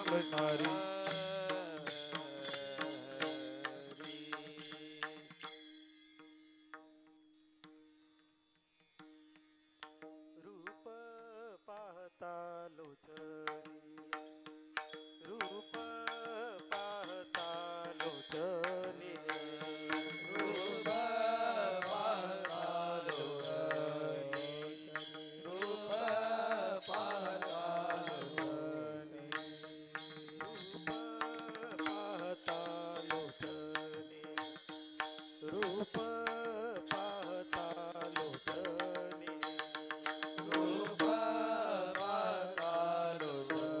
सांगणारी रूप पाहता लोचनी रूप पाहता लोचनी रूप पाहता लोचनी रूप पाहता लोचनी रूप पाहता लोचनी रूप पाहता लोचनी रूप पाहता लोचनी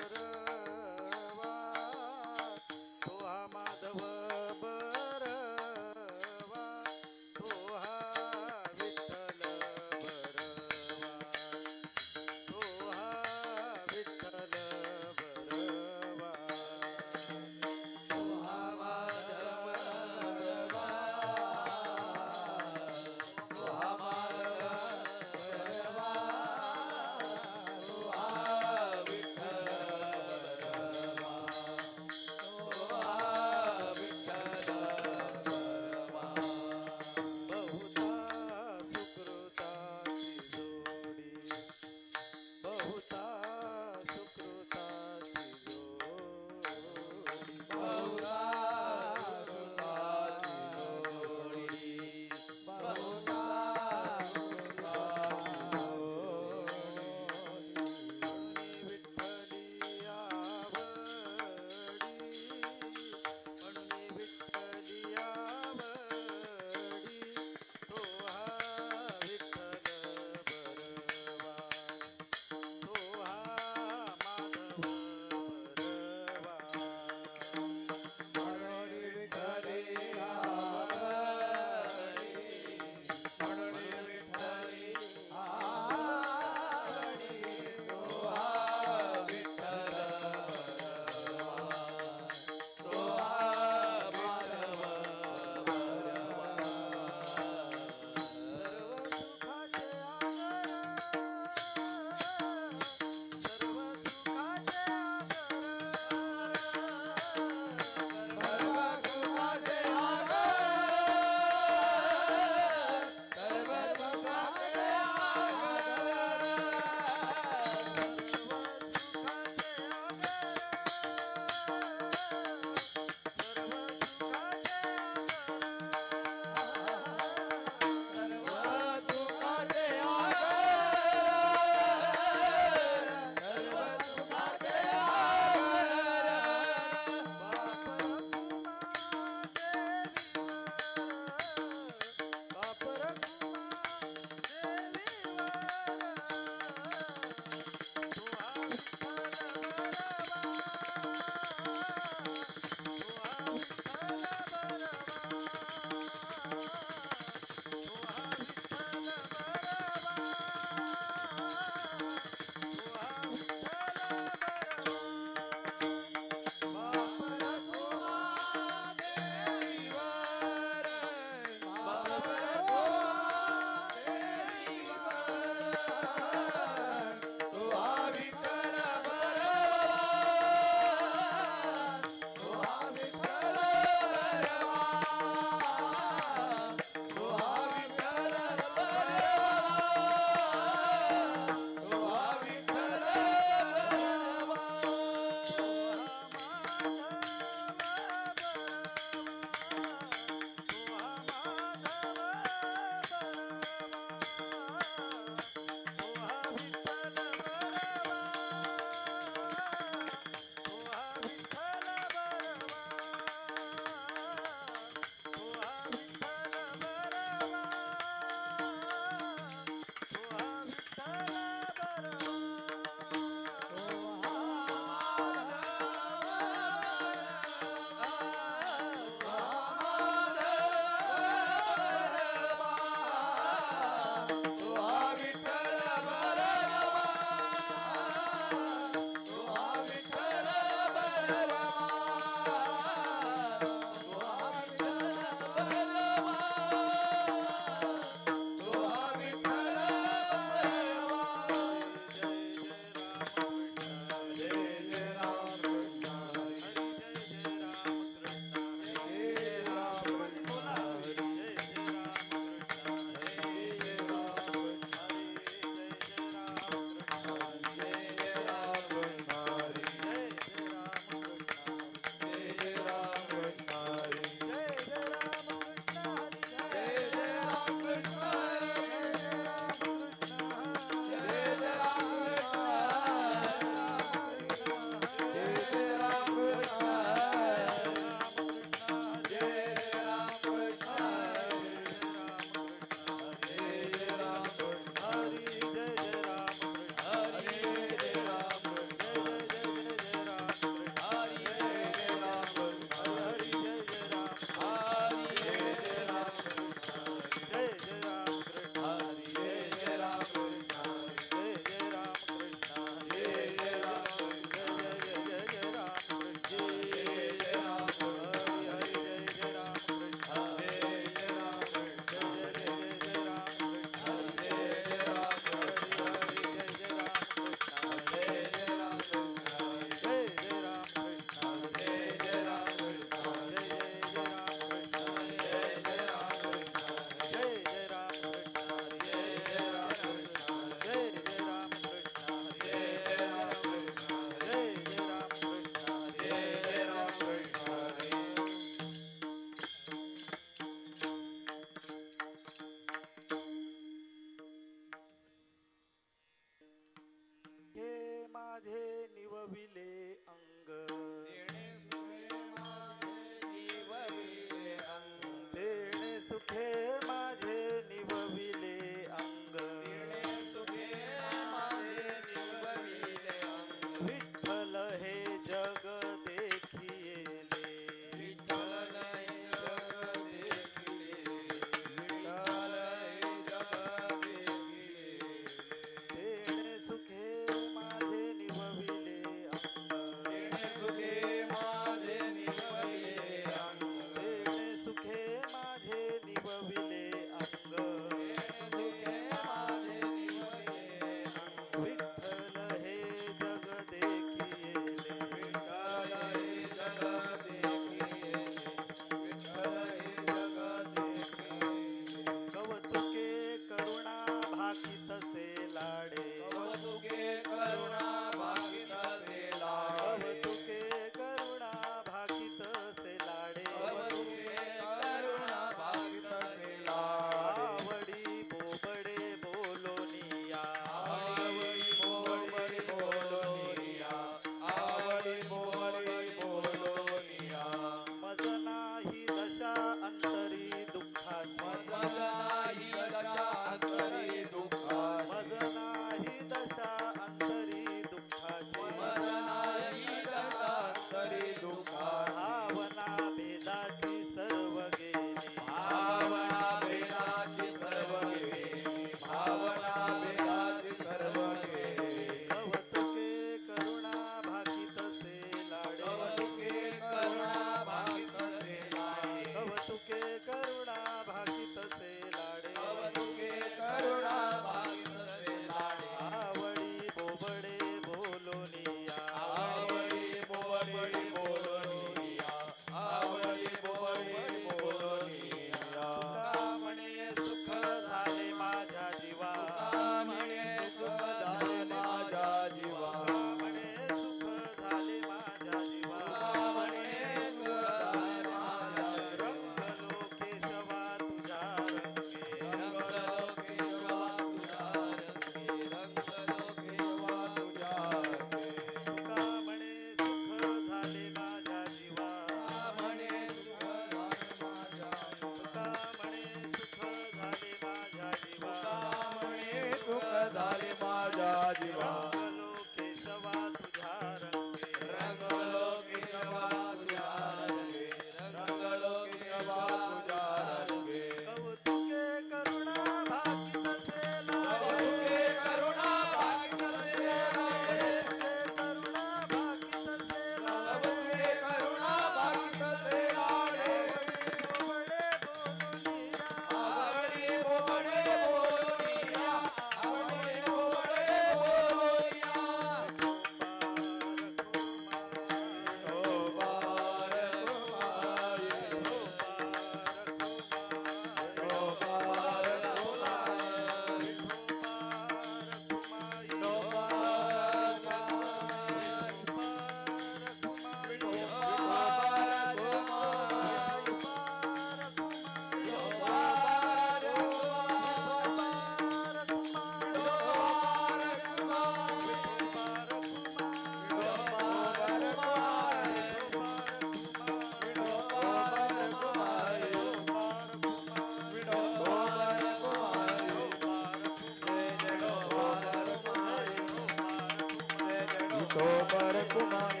शोभर कुमार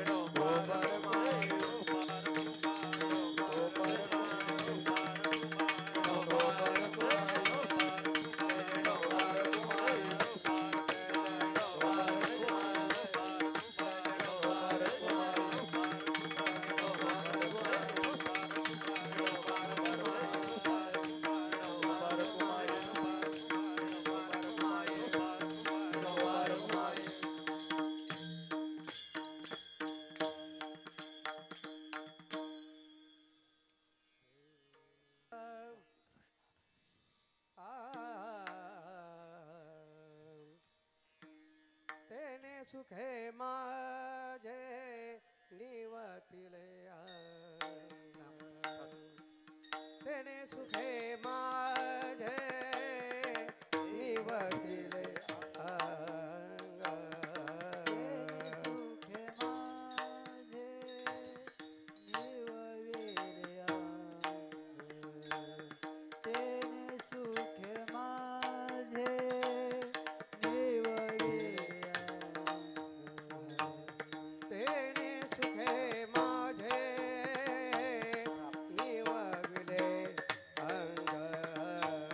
शोभर माय शोभर तेने सुखे माझे निवतिले तेने सुखे माझे निवतिले तेने सुखे माझे निवविले अंग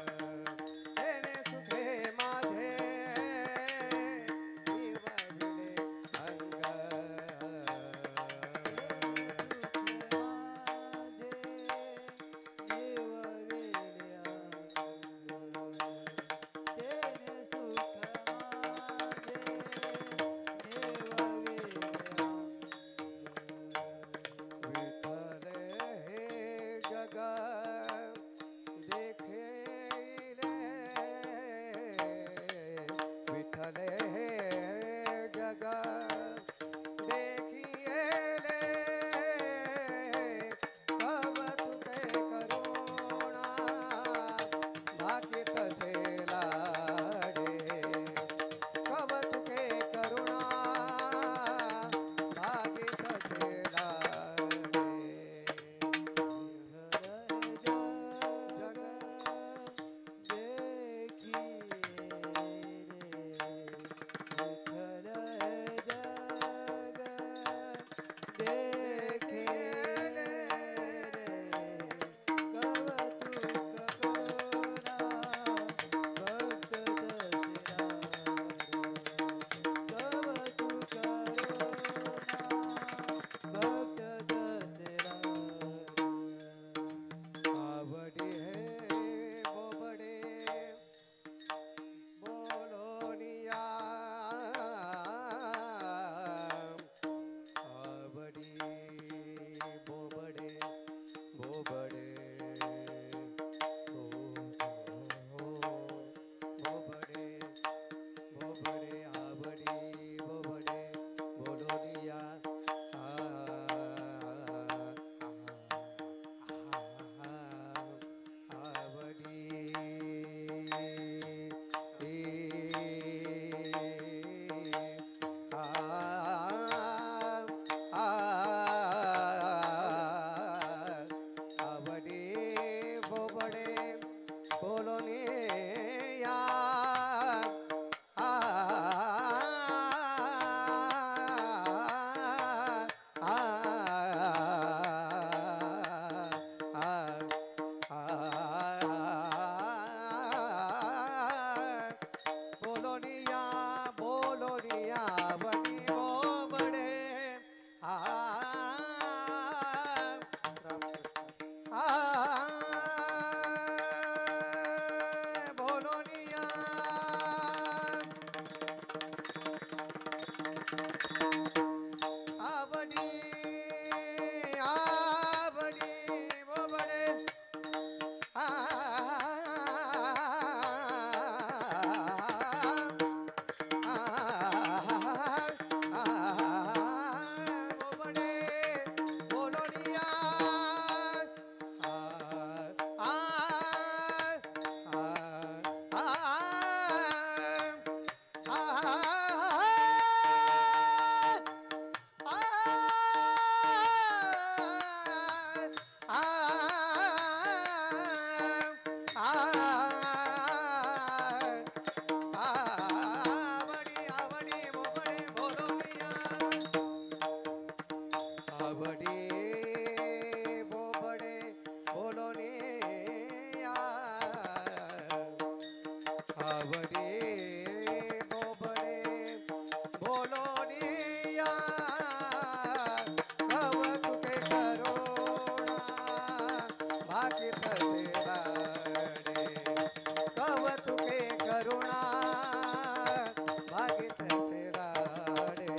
बावडे बोबडे बोलोनिया कवतुके करुणा भाकित से राडे कवतुके करुणा भाकित से राडे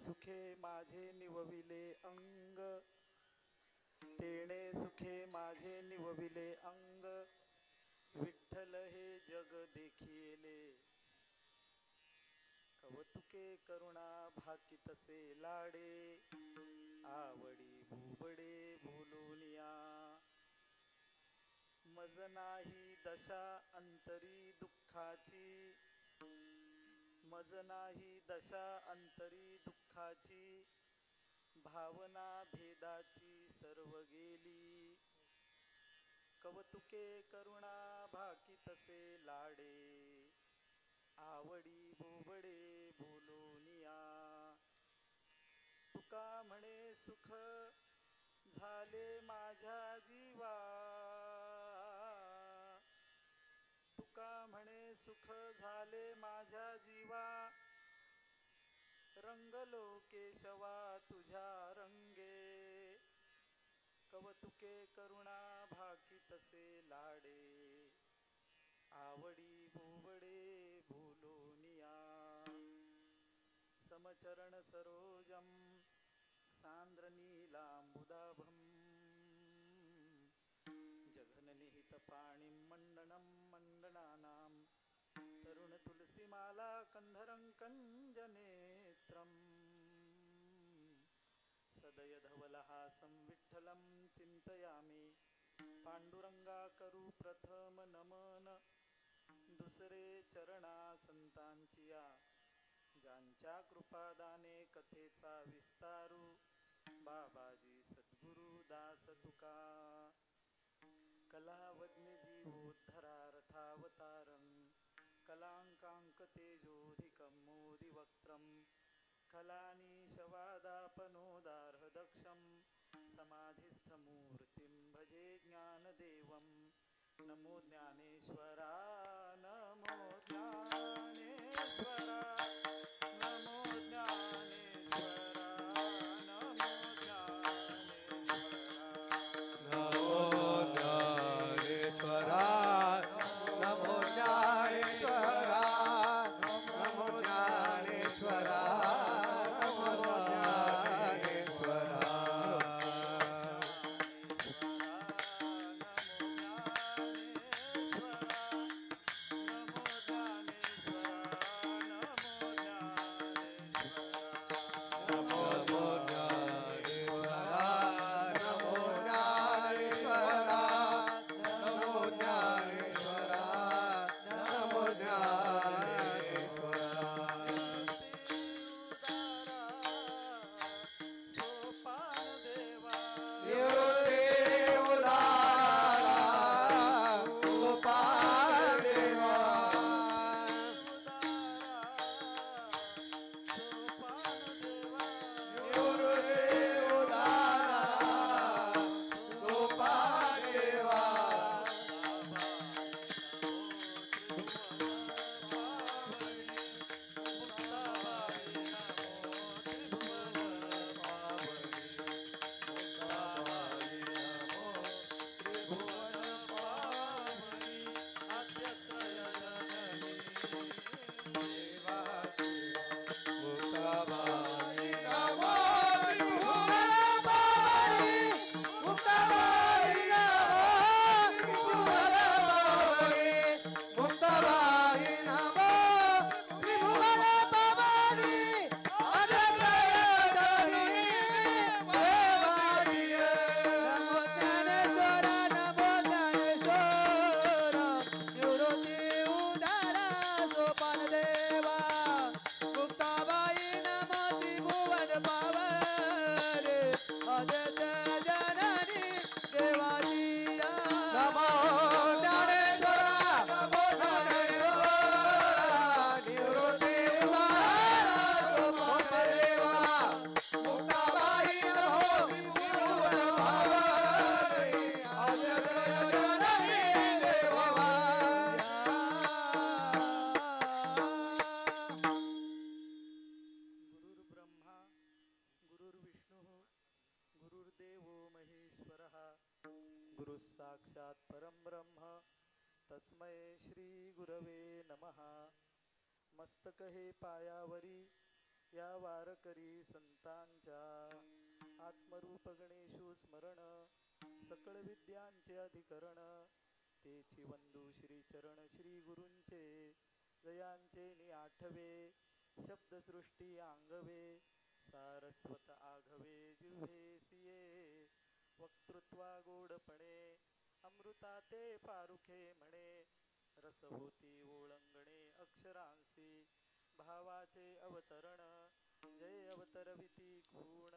सुखे माझे निवविले अंग, तेणे सुखे माझे निवविले अंग, विठ्ठल हे जग देखिले, कौतुके करुणा भाकी तसे लाडे, आवडी भुबडे बोलुनिया, मज नाही दशा अंतरी दुःखाची, मज नाही दशा अंतरी दुःखाची, भावना भेदाची सर्व गेली, कौतुके करुणा भाकी तसे लाडे, आवडी बोबडे बोलुनिया, तुका म्हणे सुख झाले माझ्या जीवा, तुका म्हणे सुख झाले माझ्या जीवा, रंगलो केशवा तुझ्या रंगे, कौतुके करुणा भाकी तसे लाडे, आवडी बोबडे बोलुनिया, समचरण सरोजम सांद्र नीलांबुदाभम, जघननिहित पाणिं मंडनं मंडनानां, तरुण तुलसीमाला कंधरं कंजनेत्रं, सदय धवलहासं विठ्ठलं चिंतयामि, पांडुरंगा करू प्रथम नमन, दुसरे चरणा संतांचिया, ज्यांच्या कृपादाने कथेचा विस्तारू, बाबाजी सद्गुरु दास तुका, कलावज्ञ जीवोद्धरा रथावतारं, कलांकांक तेजोधिकं मोदिवक्त्रं, कलानीशवादापनोदार्हदक्षं, समाधिस्थमूर्तिं भजे ज्ञानदेवं, नमो ज्ञानेश्वरा नमो ज्ञानेश्वरा, नमो ज्ञानेश्वरा, नमो ज्ञानेश्वरा, नमो ज्ञानेश्वरा, नमो ज्ञानेश्वरा, नमो ज्ञानेश्वरा, साक्षात् परं ब्रह्म तस्मै श्री गुरवे नमः। मस्तक हे पायावरी या वारकरी संतांच्या आत्मरूप गणेशू स्मरण सकळ विद्यांचे अधिकरण तेची वंदू श्री चरण श्री गुरूंचे जयांचे नि आठवे शब्दसृष्टी आंगवे सारस्वत आघवे जिव्हे सिये वक्तृत्वा गोडपणे अमृता ते पारुखे म्हणे रस होती ओळंगणे अक्षरांसी भावाचे अवतरण जय अवतरविती गुण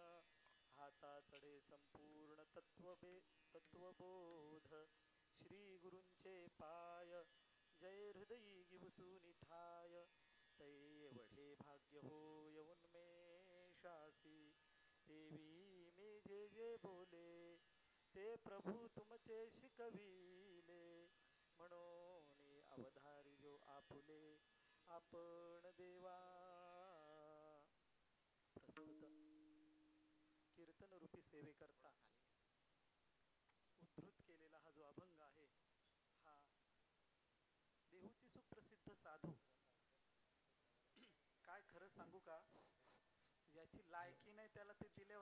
हाता चढे संपूर्ण तत्वबोध श्री गुरूंचे पाय जय हृदयी गिवसूनी ठाय तै एवढे भाग्य हो यौन्मेषासी देवी मी जे जे बोले ते प्रभू तुमचे शिकविले म्हणून अवधारी जो आपुले आपण देवा. प्रस्तुत कीर्तन रूपी सेवेकरता उद्धृत केलेला हा जो अभंग आहे हा देहूची सुप्रसिद्ध साधू काय खरं सांगू का ज्याची लायकी नाही त्याला ते दिले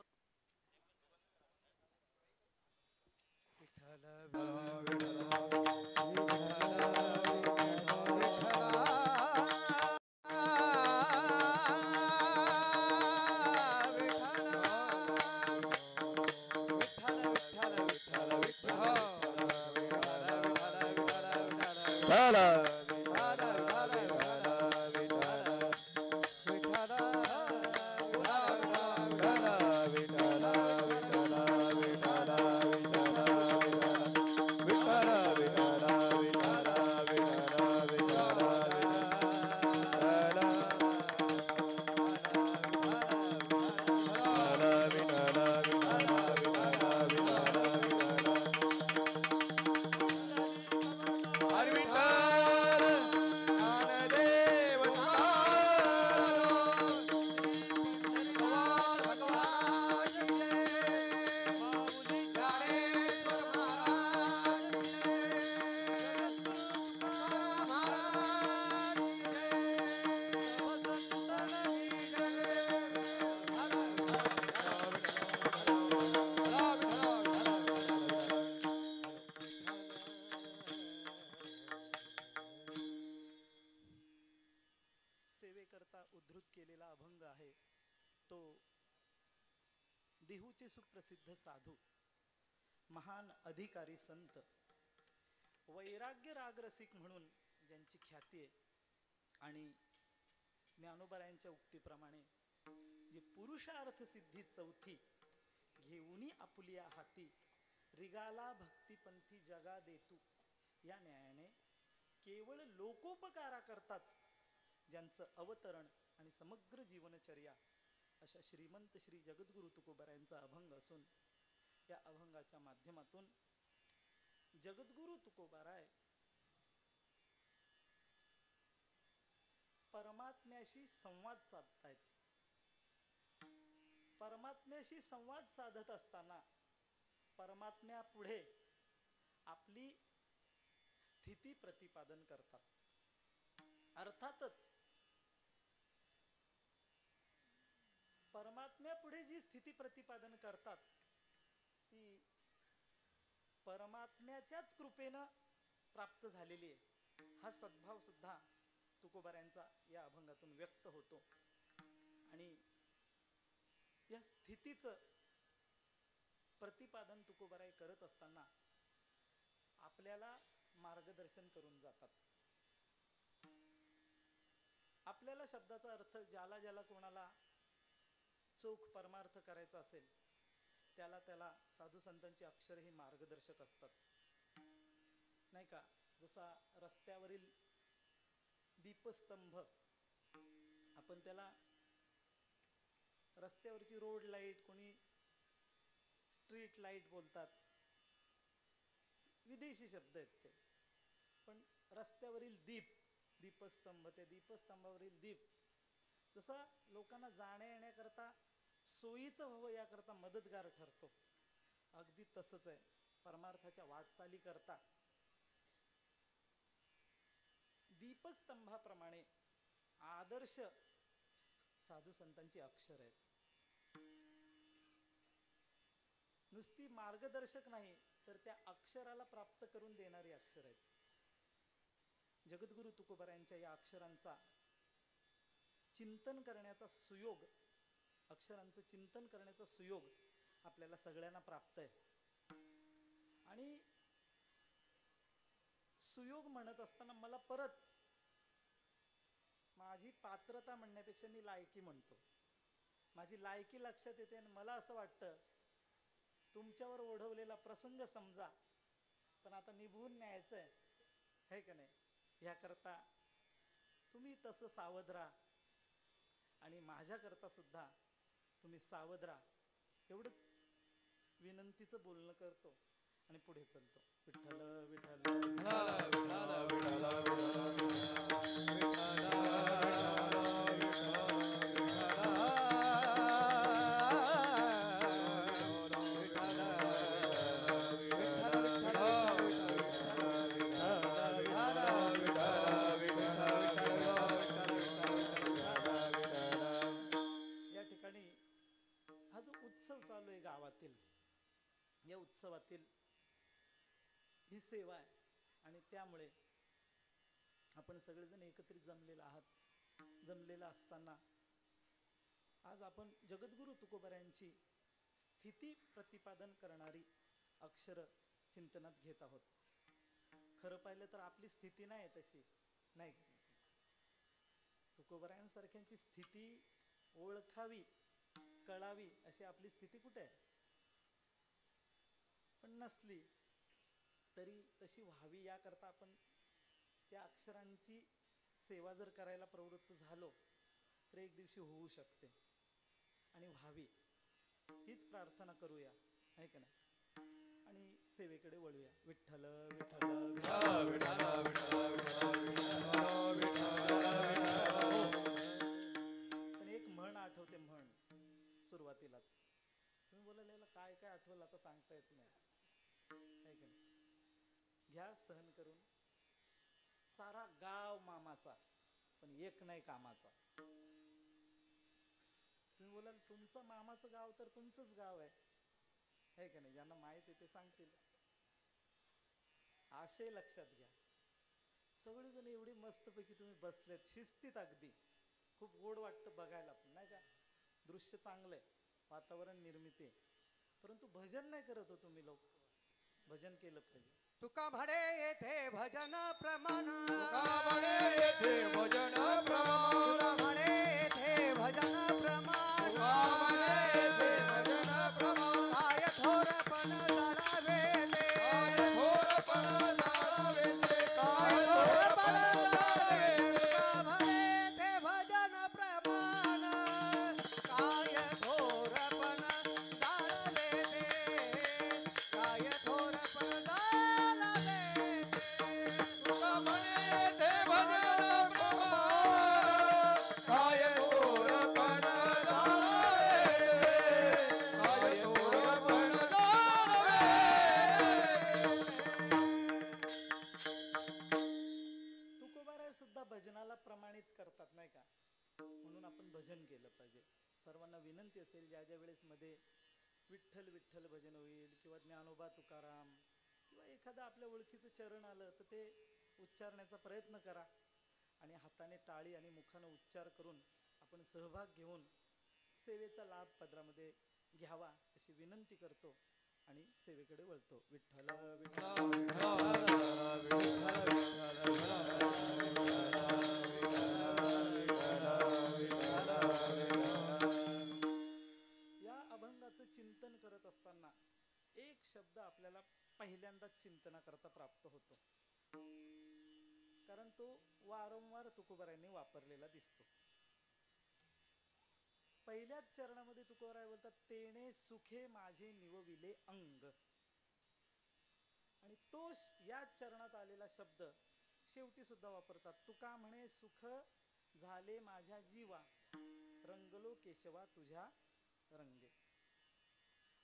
सेवेकरता उद्धृत केलेला अभंग आहे तो देहूचे सुप्रसिद्ध साधू महान अधिकारी संत वैराग्य रागरसिक म्हणून ज्यांची ख्याती आहे आणि ज्ञानोबरायांच्या उक्तीप्रमाणे जी पुरुषार्थ सिद्धी चौथी घेऊनी आपुलिया हाती रिगाला भक्तिपंथी जगा देतू या न्यायाने केवळ लोकोपकारा करताच ज्यांचं अवतरण आणि समग्र जीवनचर्या अशा श्रीमंत श्री जगद्गुरु तुकोबारायांचा अभंग असून या अभंगाच्या माध्यमातून जगद्गुरु तुकोबाराय परमात्म्याशी संवाद साधतायत. परमात्म्याशी संवाद साधत असताना परमात्म्या पुढे आपली स्थिती प्रतिपादन करतात. अर्थातच परमात्म्या पुढे जी स्थिती प्रतिपादन करतात ती परमात्म्याच्याच कृपेनं प्राप्त झालेली आहे. हा सद्भाव सुद्धा तुकोबारायांचा या अभंगातून व्यक्त होतो आणि या स्थितीचं प्रतिपादन तुकोबाराय करत असताना आपल्याला मार्गदर्शन करून जातात. आपल्याला शब्दाचा अर्थ ज्याला ज्याला कोणाला चोख परमार्थ करायचा असेल त्याला त्याला साधू संतांची अक्षर ही मार्गदर्शक असतात नाही का. जसा रस्त्यावरील दीपस्तंभ आपण त्याला रस्त्यावरची रोड लाईट कोणी स्ट्रीट लाईट बोलतात, विदेशी शब्द आहेत ते, पण रस्त्यावरील दीपस्तंभ ते दीपस्तंभावरील दीप जसा लोकांना जाण्या येण्याकरता सोयीचं व्हावं याकरता मदतगार ठरतो अगदी तसंच आहे परमार्थाच्या वाटचाली करता दीपस्तंभाप्रमाणे आदर्श साधू संतांची अक्षर आहेत. नुसती मार्गदर्शक नाही तर त्या अक्षराला प्राप्त करून देणारी अक्षर आहेत. जगद्गुरु तुकोबारायांच्या या अक्षरांचा चिंतन करण्याचा सुयोग, अक्षरांचं चिंतन करण्याचा सुयोग आपल्याला सगळ्यांना प्राप्त आहे. आणि सुयोग म्हणत असताना मला परत माझी पात्रता म्हणण्यापेक्षा मी लायकी म्हणतो. माझी लायकी लक्षात येते आणि मला असं वाटतं तुमच्यावर ओढवलेला प्रसंग समजा, पण आता निभवून न्यायचंय है का नाही. ह्याकरता तुम्ही तसं सावध राहा आणि माझ्याकरता सुद्धा तुम्ही सावध राहा, एवढंच विनंतीचं बोलणं करतो आणि पुढे चलतो. विठ्ठल विठ्ठल या ठिकाणी हा जो उत्सव चालू आहे गावातील, या उत्सवातील ही सेवा आहे आणि त्यामुळे आपण सगळेजण एकत्रित जमलेला असताना आज आपण जगद्गुरु तुकोबारायांची स्थिती प्रतिपादन करणारी अक्षर चिंतनात घेत आहोत. खरं पाहिलं तर आपली स्थिती नाही तशी, नाही. तुकोबारायांसारख्यांची स्थिती ओळखावी, कळावी अशी आपली स्थिती कुठे आहे. पण नसली तरी तशी व्हावी याकरता आपण त्या अक्षरांची सेवा जर करायला प्रवृत्त झालो तर एक दिवशी होऊ शकते आणि व्हावी हीच प्रार्थना करूया, आहे का नाही. आणि सेवेकडे वळूया. विठ्ठल विठ्ठल पण एक म्हण आठवते, म्हण सुरुवातीलाच तुम्ही बोलायला काय काय आठवलं आता सांगता येत नाही, आहे का नाही. घ्या सहन करून. सारा गाव मामाचा पण एक नाही कामाचा. तुम्ही बोलाल तुमचं मामाचं गाव तर तुमचंच गाव आहे का नाही. ज्यांना माहित आहे ते सांगतील. आशय लक्षात घ्या. सगळेजण एवढे मस्तपैकी तुम्ही बसलेत शिस्तीत, अगदी खूप गोड वाटतं बघायला पण, नाही का. दृश्य चांगलंय, वातावरण निर्मिती आहे. परंतु भजन नाही करत हो तुम्ही लोक. भजन केलं पाहिजे. तुका म्हणे येथे भजन प्रमाण, तुका म्हणे येथे भजन प्रमाण, तुका म्हणे येथे भजन प्रमाण, तुका म्हणे येथे भजन प्रमाण. काय थोरपण जाणावे ते, काय थोरपण जाणावे ते, काय थोरपण जाणावे ते. तुका म्हणे ते भजन प्रमाण, काय थोरपण जाणावे ते, काय थोरपण जाणावे ते. तुका म्हणे येथे भजन प्रमाण, काय थोरपण जाणावे, काय थोरपण जाणावे. तुकोबाराय सुद्धा भजनाला प्रमाणित करतात, नाही का. म्हणून आपण भजन केलं पाहिजे. सर्वांना विनंती असेल ज्या ज्या वेळेस मध्ये विठ्ठल विठ्ठल भजन होईल किंवा ज्ञानोबा तुकाराम किंवा एखादं आपल्या ओळखीचं चरण आलं तर ते उच्चारण्याचा प्रयत्न करा आणि हाताने टाळी आणि मुखानं उच्चार करून आपण सहभाग घेऊन सेवेचा लाभ पदरामध्ये घ्यावा अशी विनंती करतो आणि सेवेकडे वळतो. विठ्ठल विठ्ठल या अभंगाचं चिंतन करत असताना एक शब्द आपल्याला पहिल्यांदाच चिंतनाकरता प्राप्त होतो, कारण तो वारंवार तुकोबारायांनी वापरलेला दिसतो. पहिल्याच चरणामध्ये तुकोबाराय बोलतात, तेणे सुखे माझे निवविले अंग. आणि तो या चरणात आलेला शब्द शेवटी सुद्धा वापरतात. तुका म्हणे सुख झाले माझ्या जीवा, रंगलो केशवा तुझ्या रंगे.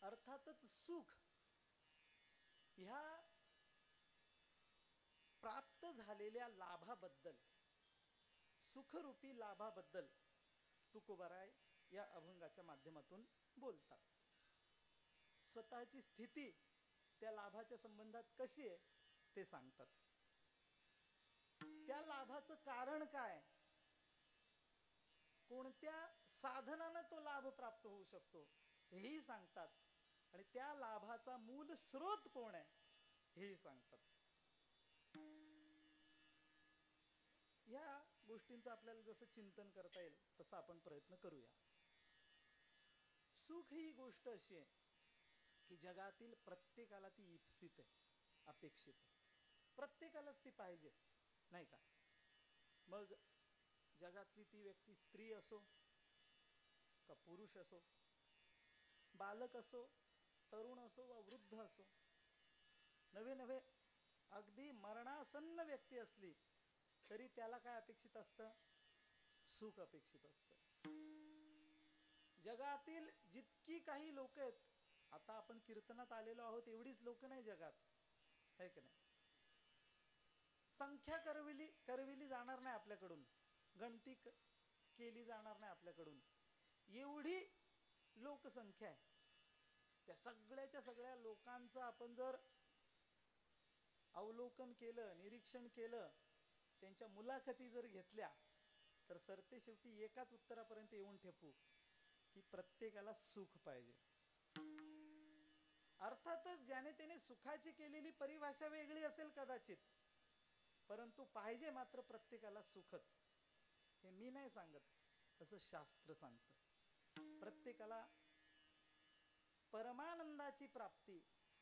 अर्थातच सुख ह्या प्राप्त झालेल्या लाभाबद्दल, सुखरूपी लाभाबद्दल तुकोबाराय या अभंगाच्या माध्यमातून बोलतात. स्वतःची स्थिती त्या लाभाच्या संबंधात कशी आहे ते सांगतात. त्या लाभाचं कारण काय, कोणत्या साधनानं तो लाभ प्राप्त होऊ शकतो हेही सांगतात. आणि त्या लाभाचा मूल स्रोत कोण आहे हेही सांगतात. या गोष्टींचं आपल्याला जसं चिंतन करता येईल तसं आपण प्रयत्न करूया. सुख ही गोष्ट अशी आहे की जगातील प्रत्येकाला ती इप्सित आहे, अपेक्षित आहे. प्रत्येकालाच ती पाहिजे, नाही का? मग जगातली ती व्यक्ती स्त्री असो का पुरुष असो, बालक असो, तरुण असो वा वृद्ध असो, नवे नवे अगदी मरणासन्न व्यक्ती असली तरी त्याला काय अपेक्षित असतं? सुख अपेक्षित असतं. जगातील जितकी काही लोक आहेत, आता आपण कीर्तनात आलेलो आहोत एवढीच लोक नाही जगात, है की नाही? संख्या करविली जाणार नाही आपल्याकडून, गणती केली जाणार नाही आपल्याकडून. एवढी लोकसंख्या आहे. त्या सगळ्याच्या सगळ्या लोकांचं आपण जर अवलोकन केलं, निरीक्षण केलं, त्यांच्या मुलाखती जर घेतल्या तर सरते शेवटी एकाच उत्तरापर्यंत येऊन ठेपू की प्रत्येकाला सुख पाहिजे. अर्थातच ज्याने त्याने सुखाची केलेली परिभाषा वेगळी असेल कदाचित, परंतु पाहिजे मात्र प्रत्येकाला सुखच. हे मी नाही सांगत, असं शास्त्र सांगतं. प्रत्येकाला परमानंदाची प्राप्ती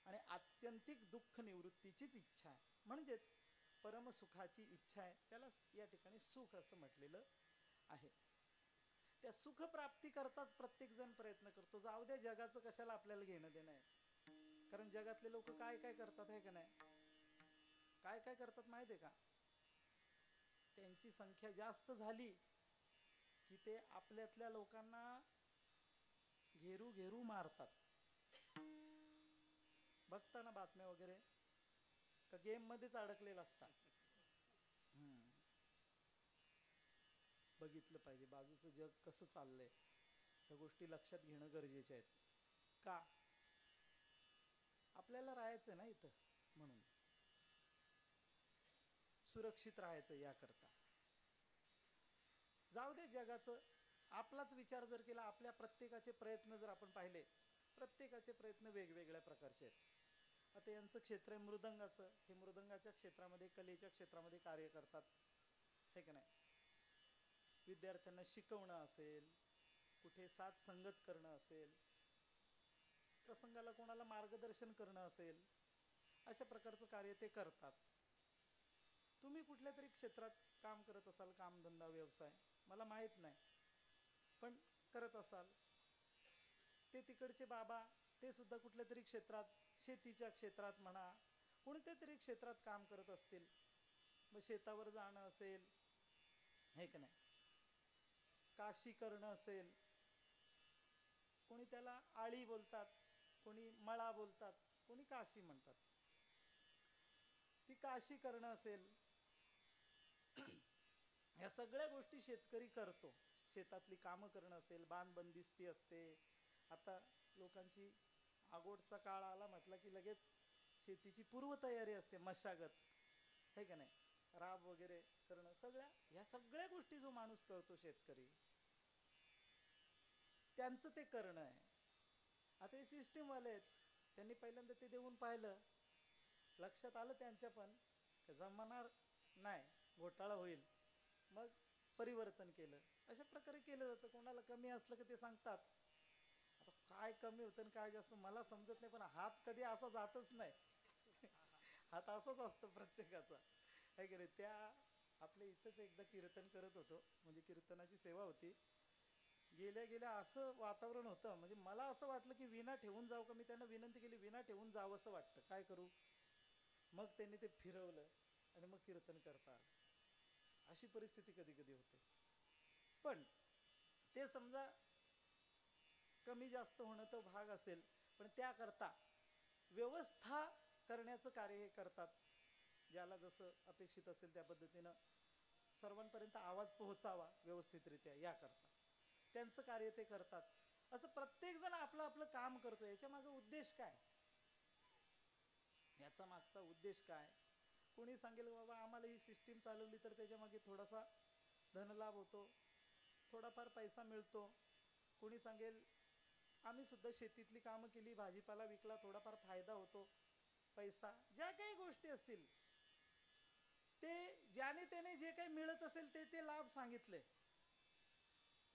आणि आत्यंतिक दुःख निवृत्तीचीच इच्छा आहे, म्हणजेच परमसुखाची इच्छा आहे. त्याला या ठिकाणी सुख असं म्हटलेलं आहे. त्या सुख प्राप्ती करताच प्रत्येक जण प्रयत्न करतो. जाऊ द्या जगाचं कशाला आपल्याला घेणं देणं आहे. कारण जगातले लोक काय काय करतात, आहे का नाही? काय काय करतात माहिती आहे का? त्यांची संख्या जास्त झाली की ते आपल्यातल्या लोकांना घेरू घेरू मारतात. बघता ना बातम्या वगैरे, का गेम मध्येच अडकलेला असतात. बघितलं पाहिजे बाजूचं जग कसं चाललंय, या गोष्टी लक्षात घेणं गरजेचे आहेत. का? आपल्याला राहायचं ना इथं, म्हणून सुरक्षित राहायचं याकरता. जाऊ दे जगाचं, आपलाच विचार जर केला, आपल्या प्रत्येकाचे प्रयत्न जर आपण पाहिले, प्रत्येकाचे प्रयत्न वेगवेगळ्या प्रकारचे आहेत. आता यांचं क्षेत्र आहे मृदंगाचं, हे मृदंगाच्या क्षेत्रामध्ये, कलेच्या क्षेत्रामध्ये कार्य करतात, हे का नाही? विद्यार्थ्यांना शिकवणं असेल, कुठे साथ संगत करणं असेल, प्रसंगाला कोणाला मार्गदर्शन करणं असेल, अशा प्रकारचं कार्य ते करतात. तुम्ही कुठल्या तरी क्षेत्रात काम करत असाल, कामधंदा व्यवसाय, मला माहित नाही, पण करत असाल. ते तिकडचे बाबा, ते सुद्धा कुठल्या तरी क्षेत्रात, शेतीच्या क्षेत्रात म्हणा, कोणत्या तरी क्षेत्रात काम करत असतील. मग शेतावर जाणं असेल, हे का नाही, काशी करणं असेल, कोणी त्याला आळी बोलतात, कोणी मळा बोलतात, कोणी काशी म्हणतात, ती काशी करणं असेल, या सगळ्या गोष्टी शेतकरी करतो. शेतातली कामं करणं असेल, बांध बंदिस्ती असते. आता लोकांची आगोडचा काळ आला म्हटलं की लगेच शेतीची पूर्वतयारी असते, मशागत, हे का नाही, राब वगैरे करणं, ह्या सगळ्या गोष्टी जो माणूस करतो शेतकरी, त्यांचं ते करणं आहे. आता हे सिस्टीमवाले आहेत, त्यांनी पहिल्यांदा ते देऊन पाहिलं, लक्षात आलं त्यांच्या पण जमणार नाही, घोटाळा होईल, मग परिवर्तन केलं. अशा प्रकारे केलं जातं. कोणाला कमी असलं की ते सांगतात. आता काय कमी होतं आणि काय जास्त मला समजत नाही, पण हात कधी असा जातच नाही. हात असाच असतो प्रत्येकाचा, आहे की नाही? त्या आपल्या इथंच एकदा कीर्तन करत होतो, म्हणजे कीर्तनाची सेवा होती. गेल्या गेल्या असं वातावरण होतं, म्हणजे मला असं वाटलं की विना ठेवून जाऊ का. मी त्यांना विनंती केली, विना ठेवून जावं असं वाटतं, काय करू? मग त्यांनी ते फिरवलं आणि मग कीर्तन करता आलं. अशी परिस्थिती कधी कधी होते. पण ते समजा कमी जास्त होणं तो भाग असेल, पण त्याकरता व्यवस्था करण्याचं कार्य हे करतात. ज्याला जसं अपेक्षित असेल त्या पद्धतीनं सर्वांपर्यंत आवाज पोहोचावा व्यवस्थितरित्या, याकरता. त्यांचं कार्य ते करतात. असं प्रत्येक जण आपलं आपलं काम करतो. याच्या मागे उद्देश काय? याचा मागचा उद्देश काय? कोणी सांगेल बाबा आम्हाला ही सिस्टीम चालवली तर त्याच्या मागे थोडासा धनलाभ होतो, थोडाफार पैसा मिळतो. कोणी सांगेल आम्ही सुद्धा शेतीतली कामं केली, भाजीपाला विकला, थोडाफार फायदा होतो, पैसा. ज्या काही गोष्टी असतील ते ज्याने त्याने जे काही मिळत असेल ते ते लाभ सांगितले.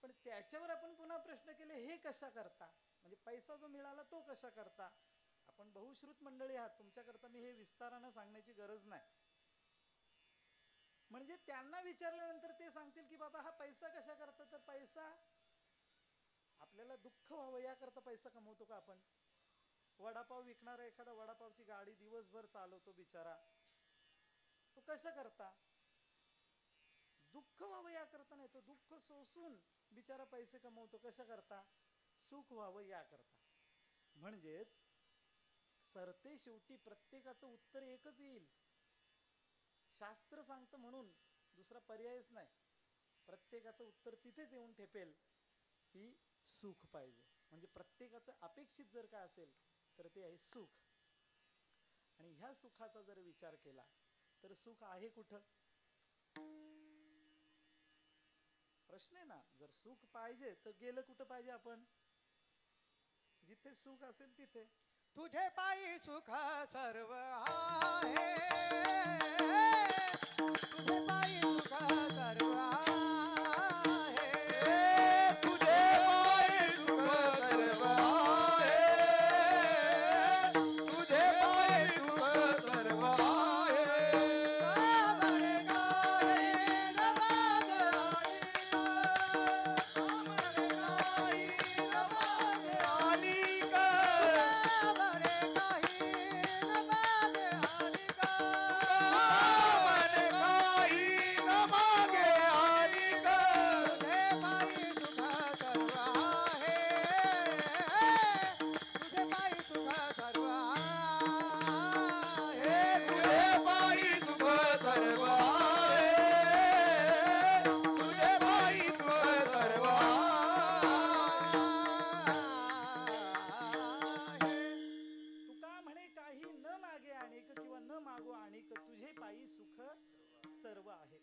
पण त्याच्यावर आपण पुन्हा प्रश्न केले, हे कशा करता? म्हणजे पैसा जो मिळाला तो कशा करता? आपण बहुश्रुत मंडळी आहात, तुमच्याकरता मी हे विस्तारानं सांगण्याची गरज नाही. म्हणजे त्यांना विचारल्यानंतर ते सांगतील की बाबा हा पैसा कशा करता? तर पैसा आपल्याला दुःख व्हावं याकरता पैसा कमवतो का आपण? वडापाव विकणारा एखादा वडापावची गाडी दिवसभर चालवतो बिचारा, तो कशा करता? दुःख व्हावं याकरता नाही, तो दुःख सोसून बिचारा पैसे कमवतो. कशा करता? सुख व्हावं याकरता. म्हणजेच सरते शेवटी प्रत्येकाचं उत्तर एकच येईल. शास्त्र सांगतं म्हणून दुसरा पर्यायच नाही. प्रत्येकाचं उत्तर तिथेच येऊन ठेपेल की सुख पाहिजे. म्हणजे प्रत्येकाचं अपेक्षित जर काय असेल तर ते आहे सुख. आणि ह्या सुखाचा जर विचार केला तर सुख आहे कुठं? प्रश्न आहे ना. जर सुख पाहिजे तर गेलं कुठं पाहिजे आपण? जिथे सुख असेल तिथे. तुझे पायी सुख सर्व आहे, तुझे पायी सुख सर्व आहे, तुझे पायी सुख सर्व आहे, तुझे पायी सुख सर्व आहे. कामणे काही न मागे आणि कामणे काही न मागे हानिका, कामने काही न मागे आणि तुझे पायी सुख सर्व आहे, तुझे पायी सुख सर्व आहे, तुझे पायी सुख सर्व आहे, तुझे पायी सुख सर्व तुका म्हणे काही न मागे आणिक किंवा न मागो आणिक, तुझे पायी सुख सर्व आहे.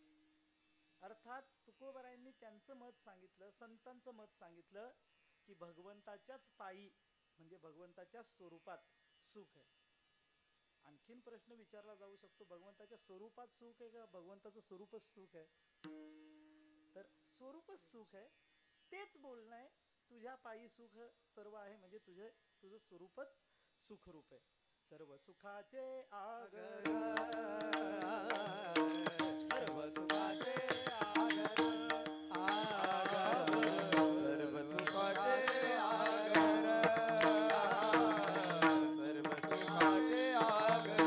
अर्थात तुकोबरायांनी त्यांचं मत सांगितलं, संतांचं मत सांगितलं की भगवंताच्याच पायी म्हणजे भगवंताच्या स्वरूपात सुख आहे. आणखीन प्रश्न विचारला जाऊ शकतो, भगवंताच्या स्वरूपात सुख आहे का भगवंताचं स्वरूपच सुख आहे? तर स्वरूपच सुख आहे. तेच बोलणं आहे तुझ्या पायी सुख सर्व आहे, म्हणजे तुझं स्वरूपच सुखरूप आहे. सर्व सुखाचे आगर, सर्व सुखाचे आगर, सर्व सुखाचे आगर, सर्व सुखाचे आगर.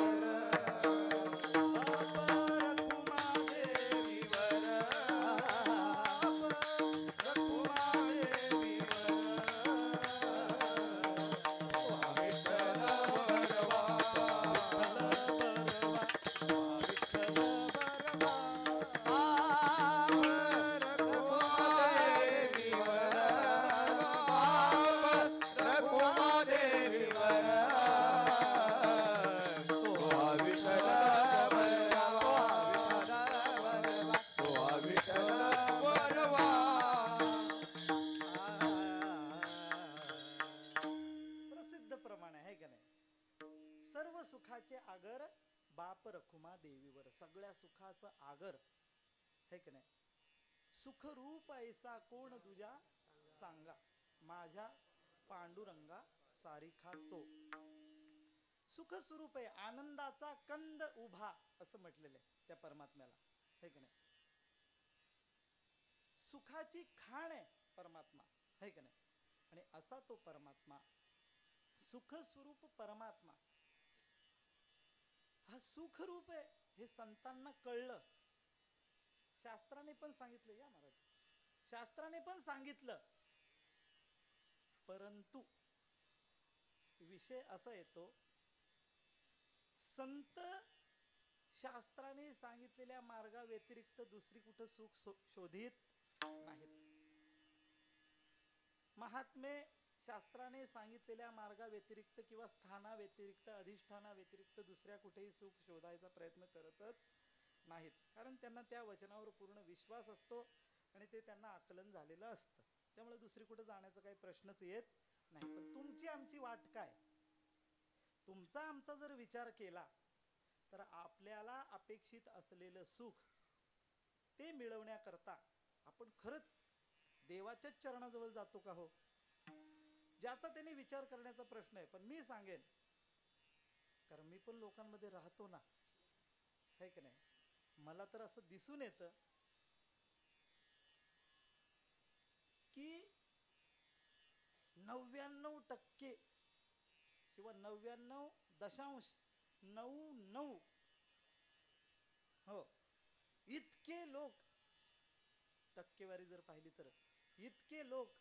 रखुमादेवीवर, रखुमादेवीवर, विठ्ठल बरवा, प्रसिद्ध प्रमाण आहे का नाही? सर्व सुखाचे आगर बाप रखुमा देवीवर. सगळ्या सुखाचं आगर है की नाही? सुखरूप ऐसा कोण दुजा सांगा, माझ्या पांडुरंगा सारिखा तो. सुख स्वरूप आहे, आनंदाचा कंद उभा असं म्हटलेलं आहे त्या परमात्म्याला, है की नाही? सुखाची खाण आहे परमात्मा, है की नाही? आणि असा तो परमात्मा, सुख स्वरूप परमात्मा हा सुख रूप आहे हे संतांना कळलं. शास्त्राने पण सांगितलं, या महाराज, शास्त्राने पण सांगितलं. परंतु विषय असा येतो, संत शास्त्राने सांगितलेल्या मार्गा व्यतिरिक्त दुसरी कुठं सुख शोधित नाहीत. महात्मे शास्त्राने सांगितलेल्या मार्गाव्यतिरिक्त किंवा स्थानाव्यतिरिक्त अधिष्ठानाव्यतिरिक्त दुसऱ्या कुठेही सुख शोधायचा प्रयत्न करतच नाहीत, कारण त्यांना त्या वचनावर पूर्ण विश्वास असतो आणि ते त्यांना आकलन झालेलं असतं. त्यामुळे दुसरी कुठे जाण्याचा काही प्रश्नच येत नाही. पण तुमची आमची वाट काय? तुमचा आमचा जर विचार केला तर आपल्याला अपेक्षित असलेलं सुख ते मिळवण्याकरता आपण खरंच देवाच्याच चरणाजवळ जातो का हो, ज्याचा त्यांनी विचार करण्याचा प्रश्न आहे. पण मी सांगेन, कारण मी पण लोकांमध्ये राहतो ना, है की नाही, मला तर असं दिसून येतं की 99% किंवा 99.99 हो इतके लोक, टक्केवारी जर पाहिली तर इतके लोक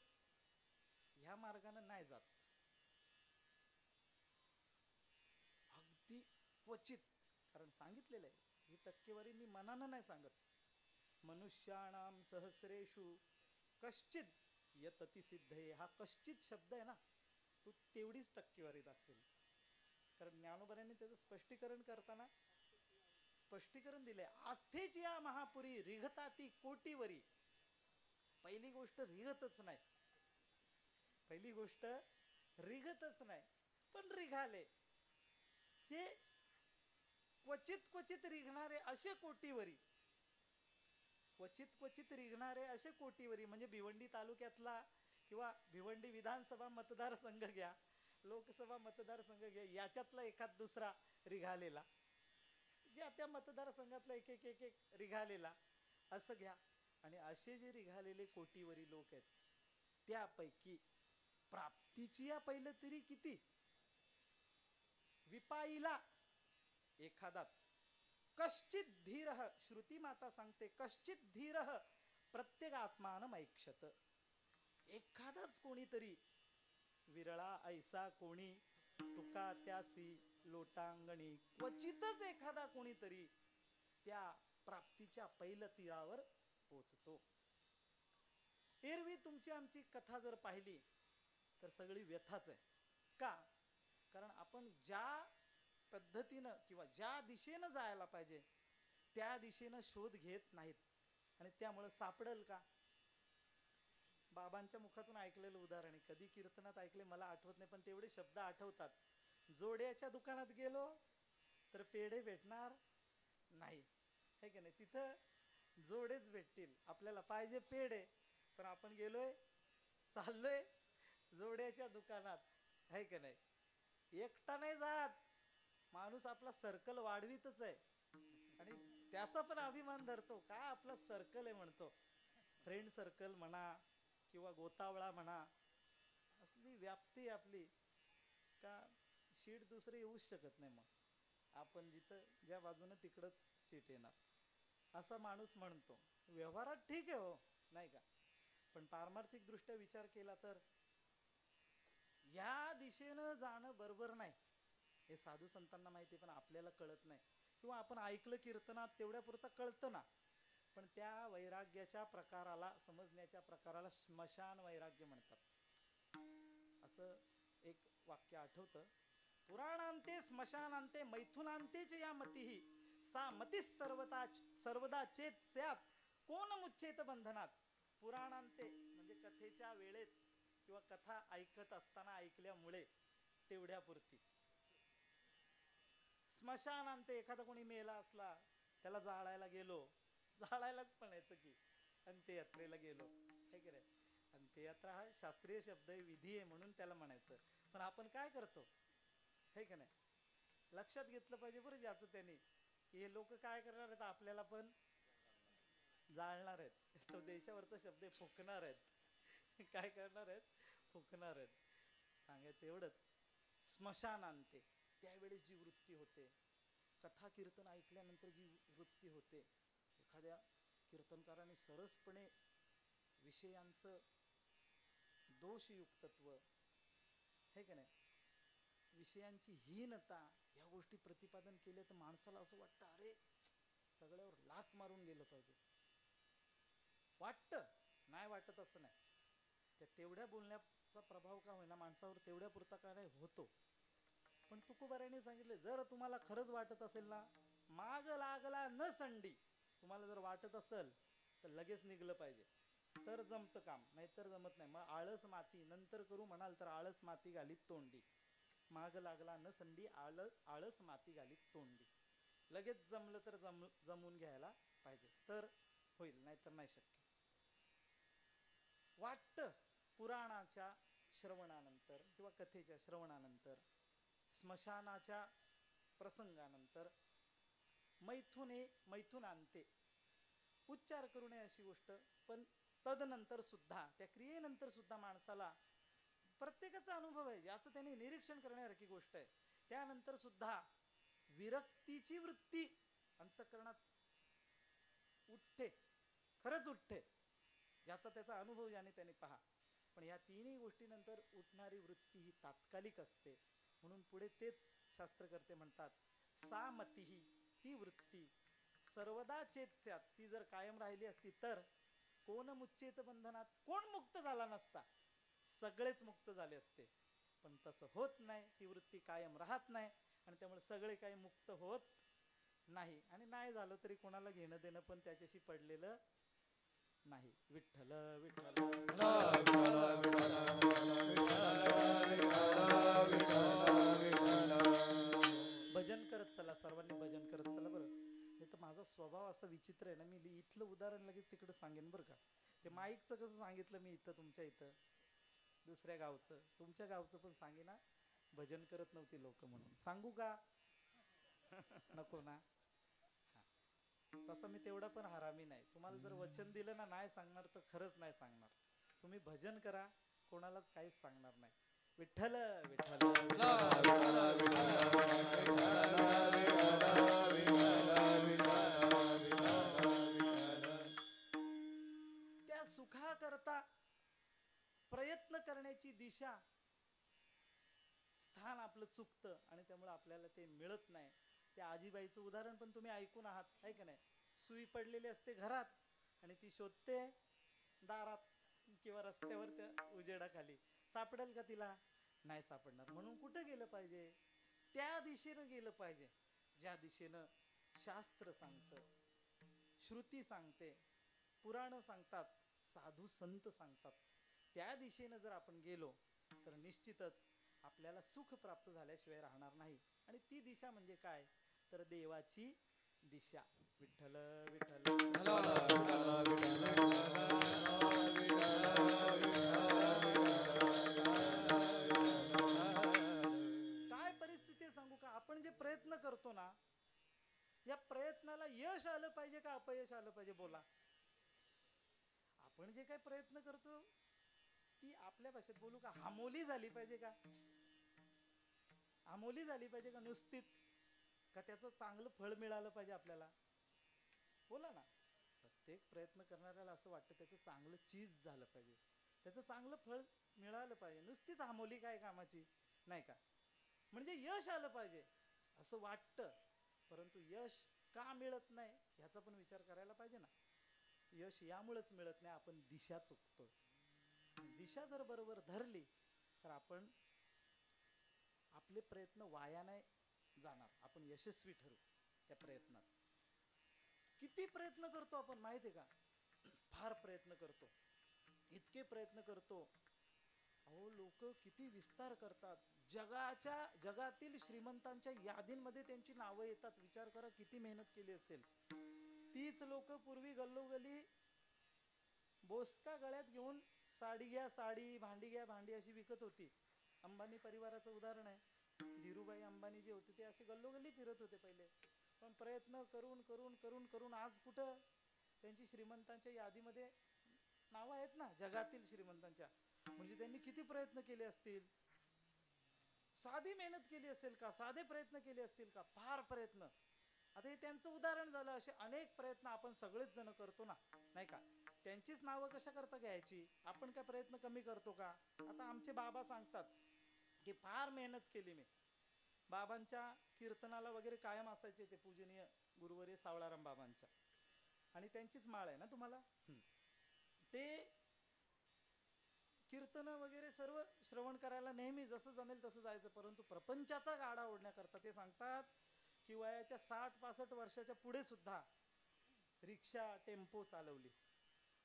ह्या मार्गाने नाही जात. अगदी क्वचित, कारण सांगितलेलं आहे ही टक्केवारी मी मनानं नाही सांगत. मनुष्याणाम सहस्रेषु कश्चित यतति सिद्धे, हा कश्चित शब्द आहे ना, तो तेवढीच टक्केवारी दाखवेल. कारण ज्ञानोबरांनी त्याचं स्पष्टीकरण करताना स्पष्टीकरण दिलंय. आस्थेची या महापुरी रिघता ती कोटीवरी. पहिली गोष्ट रिघतच नाही, पहिली गोष्ट रिघतच नाही, पण रिघाले ते क्वचित क्वचित रिघणारे असे कोटीवरी, क्वचित क्वचित रिघणारे असे कोटीवरी. म्हणजे भिवंडी तालुक्यातला किंवा भिवंडी विधानसभा मतदारसंघ घ्या, लोकसभा मतदारसंघ घ्या, याच्यातला एखाद दुसरा रिघालेला, ज्या त्या मतदारसंघातला एक एक एक एक रिघालेला असं घ्या. आणि असे जे रिघालेले कोटीवरी लोक आहेत त्यापैकी प्राप्तीची या पहिलं तरी किती, विपाईला एखादाच, कश्चित धीर, श्रुती माता सांगते कश्चित धीर प्रत्येक आत्मानं ऐक्षत. एखादाच कोणीतरी विरळा ऐसा कोणी तुका त्यासी लोटांगणी, क्वचितच एखादा कोणीतरी त्या प्राप्तीच्या पहिल्या तीरावर पोचतो. एरवी तुमची आमची कथा जर पाहिली तर सगळी व्यथाच आहे. का? कारण आपण ज्या पद्धतीनं किंवा ज्या दिशेनं जायला पाहिजे त्या दिशेनं शोध घेत नाहीत, आणि त्यामुळे सापडल का? बाबांच्या मुखातून ऐकलेलं उदाहरण आहे, कधी कीर्तनात ऐकले मला आठवत नाही, पण तेवढे शब्द आठवतात. जोड्याच्या दुकानात गेलो तर पेढे भेटणार नाही, है की नाही, तिथं जोडेच भेटतील, आपल्याला पाहिजे पेढे, पण आपण गेलोय, चाललोय जोड्याच्या दुकानात, है की नाही. एकटा नाही जात माणूस, आपला सर्कल वाढवीतच आहे आणि त्याचा पण अभिमान धरतो, काय आपला सर्कल आहे म्हणतो. फ्रेंड सर्कल म्हणा किंवा गोतावळा म्हणा, असली व्याप्ती आपली का शीट दुसरी येऊच शकत नाही. मग आपण जिथं ज्या बाजूने तिकडंच शीट येणार असा माणूस म्हणतो. व्यवहारात ठीक आहे हो, नाही का, पण पारमार्थिक दृष्ट्या विचार केला तर या दिशेनं जाणं बरोबर नाही. हे साधू संतांना माहिती, पण आपल्याला कळत नाही, किंवा आपण ऐकलं कीर्तनात तेवढ्या पुरतं कळतं ना, पण त्या वैराग्याच्या प्रकाराला, समजण्याच्या प्रकाराला स्मशान वैराग्य म्हणतात. असं एक वाक्य आठवतं, पुराणांते स्मशानांते मैथुनांतेच या मतीही सा मतीस सर्वदा चेत स्यात कोण मुच्छेत बंधनात. पुराणांते म्हणजे कथेच्या वेळेत किंवा कथा ऐकत असताना ऐकल्यामुळे तेवढ्यापुरती. स्मशानांते एखादा कोणी मेला असला त्याला जाळायला गेलो, जाळायलाच म्हणायचं की अंत्ययात्रेला गेलो, हे की नाही. अंत्ययात्रा हा शास्त्रीय शब्द आहे, विधी आहे म्हणून त्याला म्हणायचं. पण आपण काय करतो, हे की नाही, लक्षात घेतलं पाहिजे बरं ज्याचं त्यांनी. हे लोक काय करणार आहेत, आपल्याला पण जाळणार आहेत. तो देशावरचा शब्द आहे, फुकणार आहेत. काय करणार आहेत, फुकणार आहेत. सांगायचं एवढंच. स्मशानांते त्यावेळेस जी वृत्ती होते, कथा कीर्तन ऐकल्यानंतर जी वृत्ती होते, एखाद्या कीर्तनकाराने सरसपणे विषयांचं दोषयुक्तत्व, हे की नाही, विषयांची हीनता, या गोष्टी प्रतिपादन केल्या तर माणसाला असं वाटतं अरे सगळ्यावर लाथ मारून गेलं पाहिजे. वाटतं, नाही वाटत असं नाही, त्या तेवढ्या बोलण्याचा प्रभाव का होईना माणसावर तेवढ्या पुरता का नाही होतो. पण तुकोबारायांनी सांगितले, जर तुम्हाला खरंच वाटत असेल ना, माग लागला न संडी, तुम्हाला जर वाटत असेल तर लगेच निघलं पाहिजे, तर जमतं काम, नाहीतर जमत नाही. मग आळस माती नंतर करू म्हणाल तर आळस माती घालीत तोंडी. माग लागला न संडी, आळस माती घालीत तोंडी. लगेच जमलं तर जमून घ्यायला पाहिजे, तर होईल, नाहीतर नाही शक्य. वाटतं पुराणाच्या श्रवणानंतर किंवा कथेच्या श्रवणानंतर, स्मशानाच्या प्रसंगानंतर मैथून आणते, उच्चार करू नये अशी गोष्ट. पण तदनंतर सुद्धा, त्या क्रियेनंतर सुद्धा माणसाला प्रत्येकाचा अनुभव आहे, याचं त्याने निरीक्षण करण्यासारखी गोष्ट आहे. त्यानंतर सुद्धा विरक्तीची वृत्ती अंतःकरणात उठते, खरंच उठते, ज्याचा त्याचा अनुभव ज्याने त्याने पहा. पण या तिन्ही गोष्टीनंतर उठणारी वृत्ती ही तात्कालिक असते. म्हणून पुढे तेच शास्त्रकर्ते म्हणतात, सा मतिही, ती वृत्ती सर्वदा चेतस्यात, ती जर कायम राहिली असती तर कोण मुच्चेत बंधनात, कोण मुक्त झाला नसता, सगळेच मुक्त झाले असते. पण तसं होत नाही, ती वृत्ती कायम राहत नाही, आणि त्यामुळे सगळे काही मुक्त होत नाही. आणि नाही झालं तरी कोणाला घेणं देणं पण त्याच्याशी पडलेलं नाही. विठ्ठल विठ्ठल भजन करत चला, सर्वांनी भजन करत चला बरं. नाही तर माझा स्वभाव असा विचित्र आहे ना, मी इथलं उदाहरण लगेच तिकडे सांगेन बरं का. ते माईकचं कसं सांगितलं मी इथं, तुमच्या इथं दुसऱ्या गावचं, तुमच्या गावचं पण सांगेना. भजन करत नव्हती लोक म्हणून सांगू का? नको ना. तसं मी तेवढा पण हरामी नाही. तुम्हाला जर वचन दिलं ना नाही सांगणार तर खरंच नाही सांगणार. तुम्ही भजन करा, कोणालाच काहीच सांगणार नाही. विठ्ठल विठ्ठल त्या सुखाकरता प्रयत्न करण्याची दिशा, स्थान आपलं चुकतं आणि त्यामुळे आपल्याला ते मिळत नाही. त्या आजीबाईचं उदाहरण पण तुम्ही ऐकून आहात, आहे का नाही? सुई पडलेली असते घरात आणि ती शोधते दारात किंवा रस्त्यावर, त्या उजेडाखाली. सापडेल का तिला? नाही सापडणार. म्हणून कुठं गेलं पाहिजे? त्या दिशेनं गेलं पाहिजे ज्या दिशेनं शास्त्र सांगतं, श्रुती सांगते, पुराण सांगतात, साधू संत सांगतात. त्या दिशेनं जर आपण गेलो तर निश्चितच आपल्याला सुख प्राप्त झाल्याशिवाय राहणार नाही. आणि ती दिशा म्हणजे काय? तर देवाची दिशा. विठ्ठल विठ्ठल काय परिस्थिती सांगू का? आपण जे प्रयत्न करतो ना, या प्रयत्नाला यश आलं पाहिजे का अपयश आलं पाहिजे? बोला. आपण जे काही प्रयत्न करतो ती, आपल्या भाषेत बोलू का, हमोली झाली पाहिजे का? हमोली झाली पाहिजे का नुसतीच? का त्याचं चांगलं फळ मिळालं पाहिजे आपल्याला? बोला ना. प्रत्येक प्रयत्न करणाऱ्याला असं वाटतं त्याचं चांगलं चीज झालं पाहिजे, त्याचं चांगलं फळ मिळालं पाहिजे. नुसतीच हमोली काय कामाची, नाही का? म्हणजे यश आलं पाहिजे असं वाटतं, परंतु यश का मिळत नाही ह्याचा पण विचार करायला पाहिजे ना. यश यामुळेच मिळत नाही, आपण दिशा चुकतोय. दिशा जर बरोबर धरली तर आपण, आपले प्रयत्न वाया नाही जाणार, आपण यशस्वी ठरू त्या प्रयत्नात. किती प्रयत्न करतो आपण माहिती आहे का? फार प्रयत्न करतो, इतके प्रयत्न करतो. अहो लोक किती विस्तार करतात, जगातील श्रीमंतांच्या यादींमध्ये त्यांची नावं येतात. विचार करा किती मेहनत केली असेल. तीच लोक पूर्वी गल्लोगल्ली बोसका गळ्यात घेऊन साडी घ्या साडी, भांडी घ्या भांडी अशी विकत होती. अंबानी परिवाराचं उदाहरण आहे. धीरूभाई अंबानी जे होते ते असे गल्लोगल्ली फिरत होते पहिले. पण प्रयत्न करून करून करून करून आज कुठं त्यांची श्रीमंतांच्या यादीमध्ये नावं आहेत ना, जगातील श्रीमंतांच्या. म्हणजे त्यांनी किती प्रयत्न केले असतील? साधी मेहनत केली असेल का? साधे प्रयत्न केले असतील का? फार प्रयत्न. आता हे त्यांचं उदाहरण झालं. असे अनेक प्रयत्न आपण सगळेच जण करतो ना, नाही का? त्यांचीच नावं कशा करता घ्यायची? आपण काय प्रयत्न कमी करतो का? आता आमचे बाबा सांगतात की फार मेहनत केली मी. बाबांच्या कीर्तनाला वगैरे कायम असायचे ते पूजनीय गुरुवर्य सावळाराम बाबांच्या, आणि त्यांचीच माळ आहे ना तुम्हाला. ते कीर्तनं वगैरे सर्व श्रवण करायला नेहमी जसं जमेल तसं जायचं, परंतु प्रपंचाचा गाडा ओढण्याकरता ते सांगतात की वयाच्या 60-65 वर्षाच्या पुढे सुद्धा रिक्षा टेम्पो चालवली,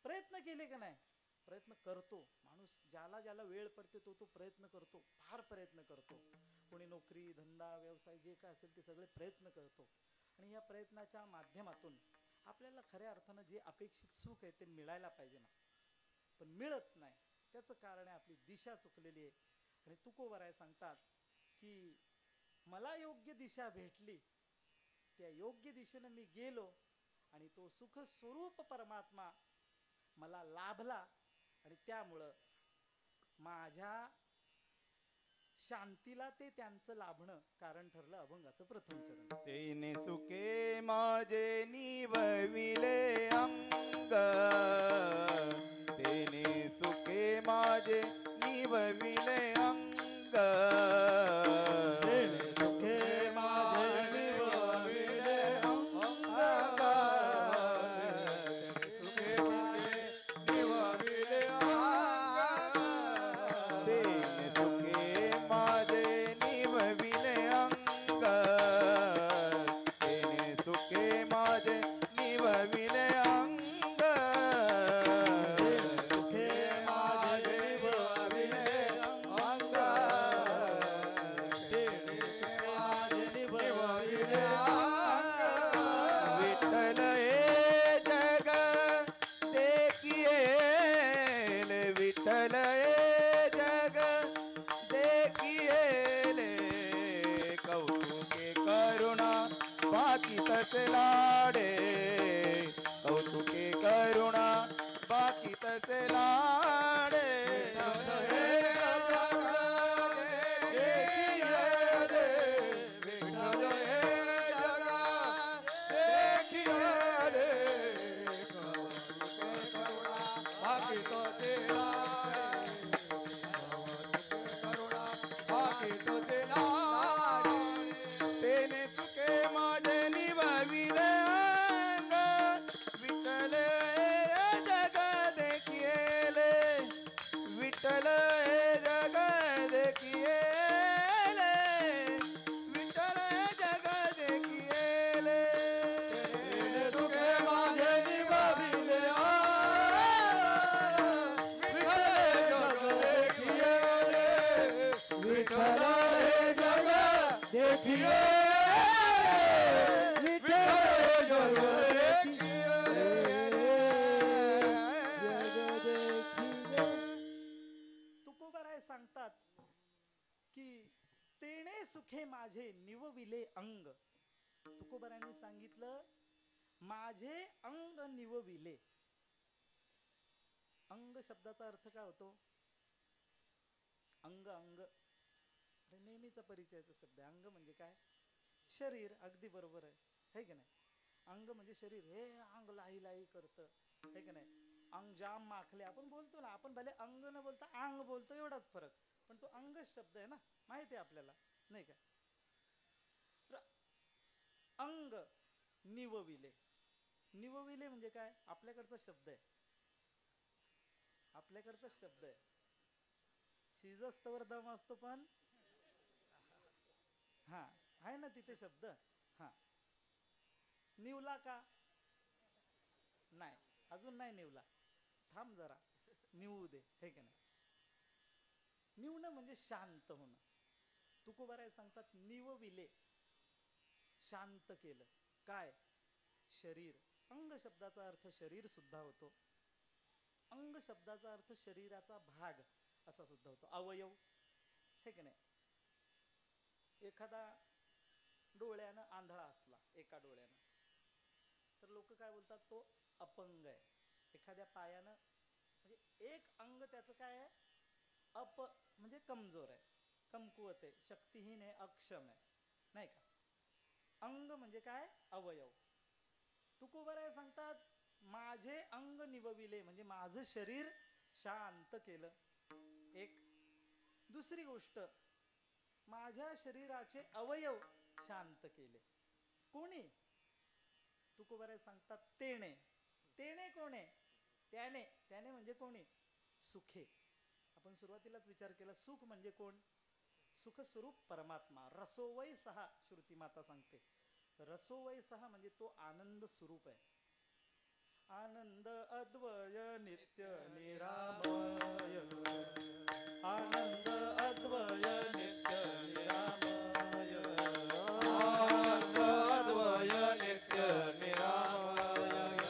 प्रयत्न केले का नाही? प्रयत्न करतो माणूस, ज्याला ज्याला वेळ पडते तो तो प्रयत्न करतो, फार प्रयत्न करतो. कोणी नोकरी धंदा व्यवसाय जे काय असेल ते सगळे प्रयत्न करतो, आणि या प्रयत्नाच्या माध्यमातून आपल्याला खऱ्या अर्थानं जे अपेक्षित सुख आहे ते मिळायला पाहिजे ना, पण मिळत नाही. त्याचं कारण आहे आपली दिशा चुकलेली आहे. आणि तुकोबराय सांगतात की मला योग्य दिशा भेटली, त्या योग्य दिशेनं मी गेलो आणि तो सुख स्वरूप परमात्मा मला लाभला, आणि त्यामुळं माझ्या शांतीला ते त्यांचं लाभणं कारण ठरलं. अभंगाचं प्रथम चरण. तेने सुखे माझे निवविले अंग, तेने सुखे माझे निवविले अंग, तेने सुखे माझे निवविले अंग, तेने सुखे माझे निवविले अंग, तेने सुखे माझे निवविले अंग, तेने सुखे माझे निवविले अंग, तेने सुखे माझे निवविले अंग, तेने सुखे माझे निवविले अंग. विठ्ठल हे जग देखिएले, विठ्ठल हे जग देखिएले, कौतुके करुणा बाकी तसे लाडे, कौतुके करुणा बाकी तसे लाडे. विठ्ठल हे जग देखिएले, कौतुके करुणा बाकी तसे लाडे, करुणा बाकी तुझे लाडे. तेने सुखे माझे निवविले अंग, विठ्ठल हे जग देखिएले, विठ्ठल हे जग देखिएले, विठ्ठल हे जग देखिएले. तेने सुखे माझे निवविले अंग, विठ्ठल हे जग देखिएले, विठ्ठल हे जग देखिएले, विठ्ठल हे जग देखिएले. तुकोबराय सांगतात की तेणे सुखे माझे निवविले अंग. तुकोबरायांनी सांगितलं माझे अंग निवविले. अंग शब्दाचा अर्थ काय होतो? अंग, अंग अरे नेहमीचा परिचयाचा शब्द आहे. अंग म्हणजे काय? शरीर. अगदी बरोबर आहे, है की नाही? अंग म्हणजे शरीर. हे अंग लाई लाई करतं, है की नाही? अंग जाम माखले आपण बोलतो ना, आपण भले अंग न बोलता अंग बोलतो, एवढाच फरक, पण तो अंग शब्द आहे ना, माहिती आहे आपल्याला, नाही का? तर अंग निवविले. निवविले म्हणजे काय? आपल्याकडचा शब्द आहे, आपल्याकडचा शब्द आहे. शिजस्तवर दम असतो, पण हा आहे ना तिथे शब्द. हा निवला का? नाही, अजून नाही निवला, थांब जरा, निवू दे, हे की नाही? निवणं म्हणजे शांत होणं. तुकोबाराय सांगतात निवविले, शांत केलं. काय? शरीर. अंग शब्दाचा अर्थ शरीर सुद्धा होतो. अंग शब्दाचा अर्थ शरीराचा भाग असा सुद्धा होतो, अवयव, हे की नाही? एखादा डोळ्यानं आंधळा असला, एका डोळ्यानं, तर लोक काय बोलतात? तो अपंग आहे. एखाद्या पायानं, म्हणजे एक अंग त्याचं काय आहे? म्हणजे कमजोर आहे, कमकुवत आहे, शक्तिहीन आहे, अक्षम आहे, नाही का? अंग म्हणजे काय? अवयव. तुकोबराय सांगतात माझे अंग निवविले म्हणजे माझं शरीर शांत केलं. एक. दुसरी गोष्ट, माझ्या शरीराचे अवयव शांत केले. कोणी? तुकोबराय सांगतात तेणे. तेणे कोण आहे? त्याने. त्याने म्हणजे कोणी? सुखे. आपण सुरुवातीलाच विचार केला, सुख म्हणजे कोण? सुख स्वरूप परमात्मा. रसोवै सहा, श्रुती माता सांगते. रसोवै सहा म्हणजे तो आनंद स्वरूप आहे. आनंद अद्वय नित्य निरामय, आनंद अद्वय नित्य निरामय, आनंद अद्वय नित्य निरामय,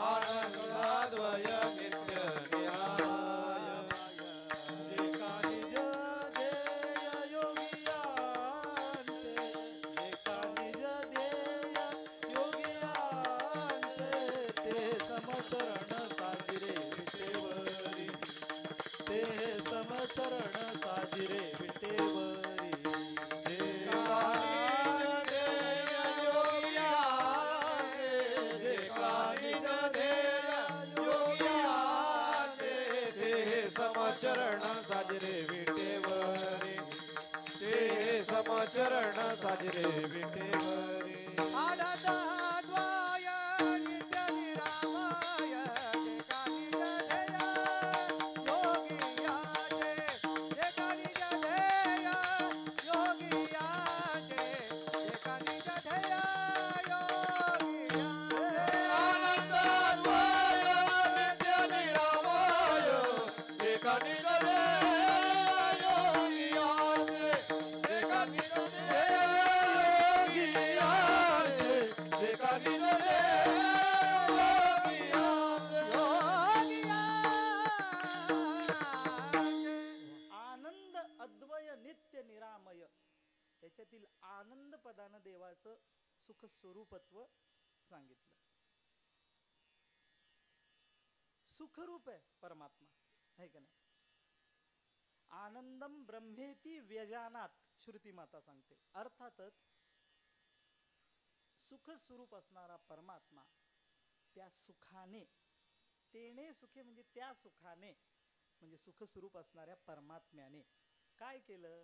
आनंद अद्वय नित्य निरामय. जे काही ध्येय योगियांचे, जे काही ध्येय योगियांचे, ते समचरण साजिरे विटेवरी, ते समचरण साजिरे विटेवरी. समचरण साजरे विटेवरी, ते समचरण साजरे विटेवरी. आनंद अद्वय नित्य निरामय, जे काही ध्येय योगियांचे, जे काही ध्येय योगियांचे, जे काही ध्येय योगियांचे. आनंद अद्वय नित्य निरामय, एका निगदे योगियाचे, एका निगदे योगियाचे, एका निगदे योगियाचे. आनंद अद्वय नित्य निरामय, त्याच्यातील आनंद पदानं देवाचं सुख स्वरूपत्व सांगितलं. सुखरूप आहे परमात्मा, आहे का नाही? आनंदम ब्रह्मेती व्यजानात, श्रुती माता सांगते. अर्थातच सुख स्वरूप असणारा परमात्मा त्या सुखाने, तेने सुखे म्हणजे त्या सुखाने, म्हणजे सुख स्वरूप असणाऱ्या परमात्म्याने काय केलं?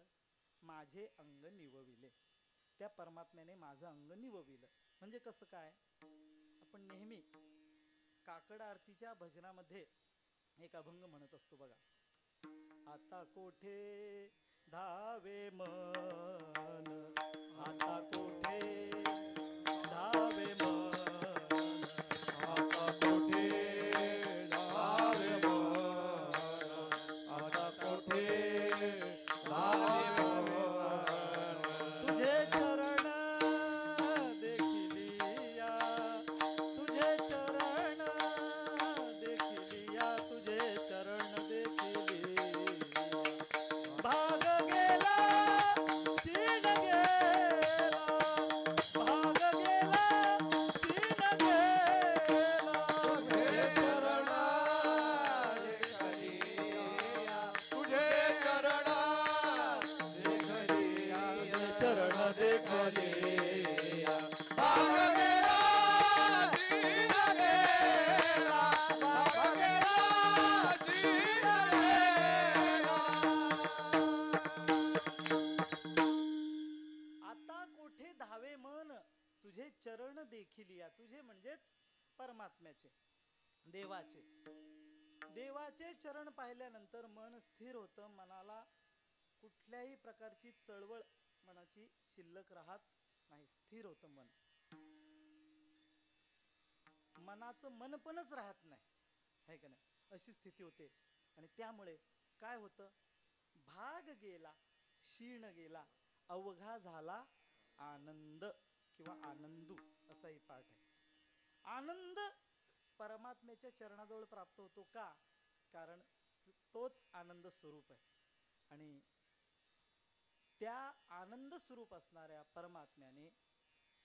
माझे अंग निवविले. त्या परमात्म्याने माझं अंग निवविलं. म्हणजे कसं काय? आपण नेहमी काकड आरतीच्या भजनामध्ये एक अभंग म्हणत असतो बघा. आता कोठे धावे मन, आता कोठे धावे मन, आता कोठे धावे मन, आता कोठे धावे मन. तुझे चरण देखिलिया, तुझे चरण देखिलिया, तुझे चरण देखिली. भाग गेला क्षीण गेला, भाग गेला क्षीण गेला. तुझे चरण देखलिया, तुझे चरण देखलिया, चरण देखलिया. भाग गेला क्षीण गेला, भाग गेला क्षीण गेला. आता कोठे धावे मन, तुझे चरण देखिलिया. तुझे म्हणजेच परमात्म्याचे, देवाचे. देवाचे चरण पाहिल्यानंतर मन स्थिर होतं. मनाला कुठल्याही प्रकारची चळवळ मनाची शिल्लक राहत नाही, स्थिर होतं मन. मनाचं मनपणच राहत नाही, है का नाही? अशी स्थिती होते. आणि त्यामुळे काय होतं? भाग गेला क्षीण गेला, अवघा झाला आनंद किंवा आनंदू, असाही पाठ आहे. आनंद परमात्म्याच्या चरणाजवळ प्राप्त होतो का? कारण तोच आनंद स्वरूप आहे. आणि त्या आनंद स्वरूप असणाऱ्या परमात्म्याने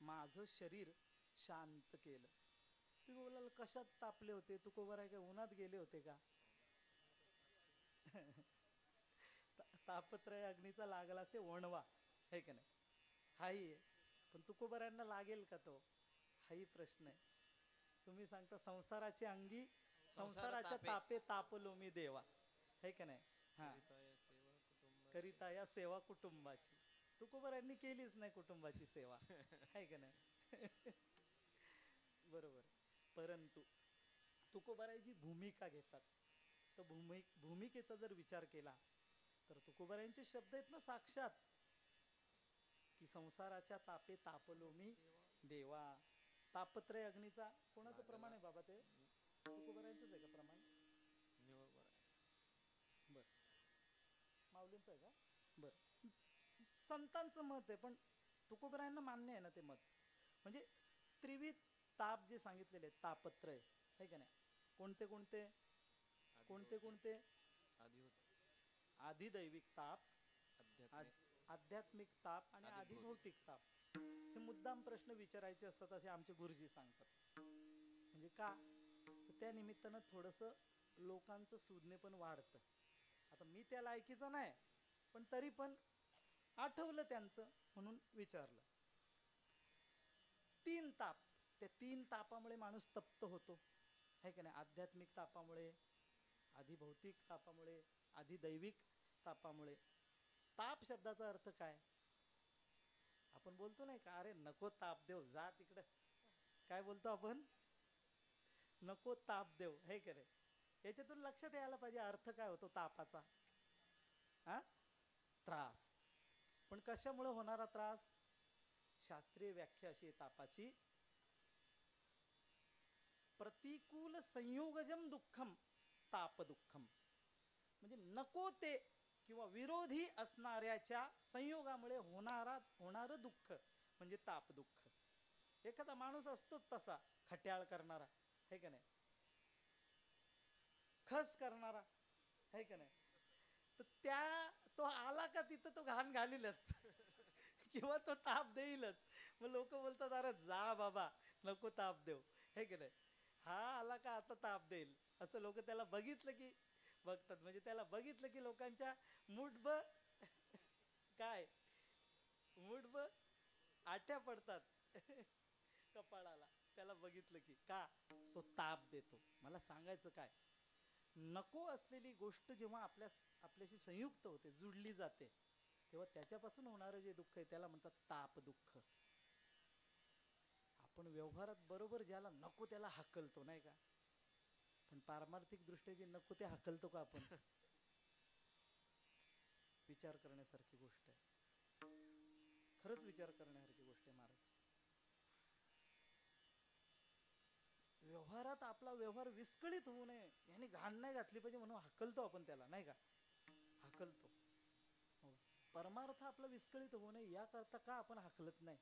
माझं शरीर शांत केलं. तुम्ही बोलाल कशात तापले होते? तुकोबर आहे का? उन्हात गेले होते का? तापत्रय अग्नीचा लागला असे वणवा, हे का नाही? हाही आहे. पण तुकोबऱ्यांना लागेल का तो? हाही प्रश्न आहे. तुम्ही सांगता संसाराची अंगी संसाराच्या तापे तापलो मी देवा, हे का नाही? हा, करिता या सेवा कुटुंबाची. तुकोबऱ्यांनी केलीच नाही कुटुंबाची सेवा, आहे का नाही? बरोबर. परंतु तुकोबराय जी भूमिका घेतात तर भूमिकेचा जर विचार केला तर तुकोबारायांचे शब्द आहेत ना साक्षात, की संसाराच्या तापे तापलो मी देवा. तापत्रय अग्नीचा कोणाचं प्रमाण आहे बाबा ते? तुकोबारायांचंच आहे का प्रमाण? बर, माऊलींचं आहे का? बर, संतांचं मत आहे, पण तुकोबारायांना मान्य आहे ना ते मत. म्हणजे त्रिविध ताप जे सांगितलेले आहेत, तापत्रय आहे का नाही, कोणते कोणते कोणते कोणते? आधिदैविक ताप, आध्यात्मिक ताप आणि आधिभौतिक ताप. हे मुद्दाम प्रश्न विचारायचे असतात असे आमचे गुरुजी सांगतात. म्हणजे का? तर त्या निमित्तानं थोडस लोकांचं सुज्ञ पण वाढतं. आता मी त्या लायकीचा नाही, पण तरी पण आठवलं त्यांचं म्हणून विचारलं. 3 ताप, त्या 3 तापामुळे माणूस तप्त होतो है का नाही? आध्यात्मिक तापामुळे, आधिभौतिक तापामुळे, आधिदैविक तापामुळे. ताप शब्दाचा अर्थ काय? आपण बोलतो नाही का, अरे नको ताप देव, जा तिकडं. काय बोलतो आपण? नको ताप देव, हे करे. याच्यातून लक्षात यायला पाहिजे अर्थ काय होतो तापाचा. हा, त्रास. पण कशामुळे होणारा त्रास? शास्त्रीय व्याख्या अशी आहे तापाची, प्रतिकूल संयोगजम दुःखम ताप दुःखम. म्हणजे नको ते किंवा विरोधी असणाऱ्याच्या संयोगामुळे होणारं दुःख म्हणजे ताप दुःख. एखादा माणूस असतोच तसा खट्याळ करणारा, है का नाही, खस करणारा, है का नाही, तर तो आला का तिथं तो घाण घालीलच किंवा तो ताप देईलच. मग लोक बोलतात अरे जा बाबा नको ताप देऊ, हे की नाही, हा आला का आता ताप देईल, असं लोक त्याला बघितलं की बघतात. म्हणजे त्याला बघितलं की लोकांच्या मुठब काय मुठब आट्या पडतात कपाळाला त्याला बघितलं की. का? तो ताप देतो. मला सांगायचं काय, नको असलेली गोष्ट जेव्हा आपल्याशी संयुक्त होते, जुडली जाते, तेव्हा त्याच्यापासून होणारं जे दुःख आहे त्याला म्हणतात ताप दुःख. आपण व्यवहारात बरोबर ज्याला नको त्याला हाकलतो नाही का, पण पारमार्थिक दृष्ट्या जे नको ते हाकलतो का आपण? विचार करण्यासारखी गोष्ट आहे, खरंच विचार करण्यासारखी गोष्ट आहे महाराज. व्यवहारात आपला व्यवहार विस्कळीत होऊ नये याने घाण नाही घातली पाहिजे म्हणून हाकलतो आपण त्याला, नाही का, हाकलतो. परमार्थ आपला विस्कळीत होऊ नये याकरता का आपण हाकलत नाही?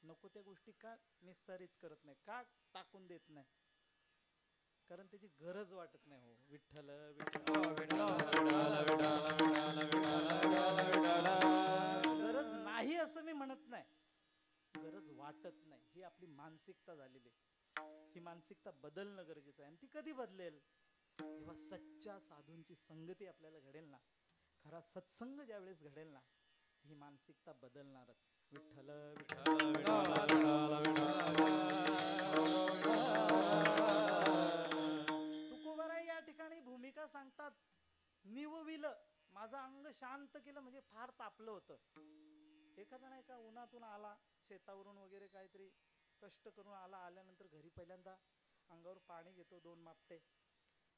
नको त्या गोष्टी का निस्सारित करत नाही, का टाकून देत नाही? कारण त्याची गरज वाटत नाही. हो विठ्ठल गरज नाही असं मी म्हणत नाही, गरज वाटत नाही, ही आपली मानसिकता झालेली. ही मानसिकता बदलणं गरजेचं आहे. आणि ती कधी बदलेल? जेव्हा सच्च्या साधूंची संगती आपल्याला घडेल ना, खरा सत्संग ज्या वेळेस घडेल ना, ही मानसिकता बदलणारच. विठ्ठल तुकोबाराय या ठिकाणी भूमिका सांगतात. निवविलं, माझं अंग शांत केलं, म्हणजे फार तापलं होतं. एखादा नाही का उन्हातून आला, शेतावरून वगैरे काहीतरी कष्ट करून आला, आल्यानंतर घरी पहिल्यांदा अंगावर पाणी घेतो 2 मापटे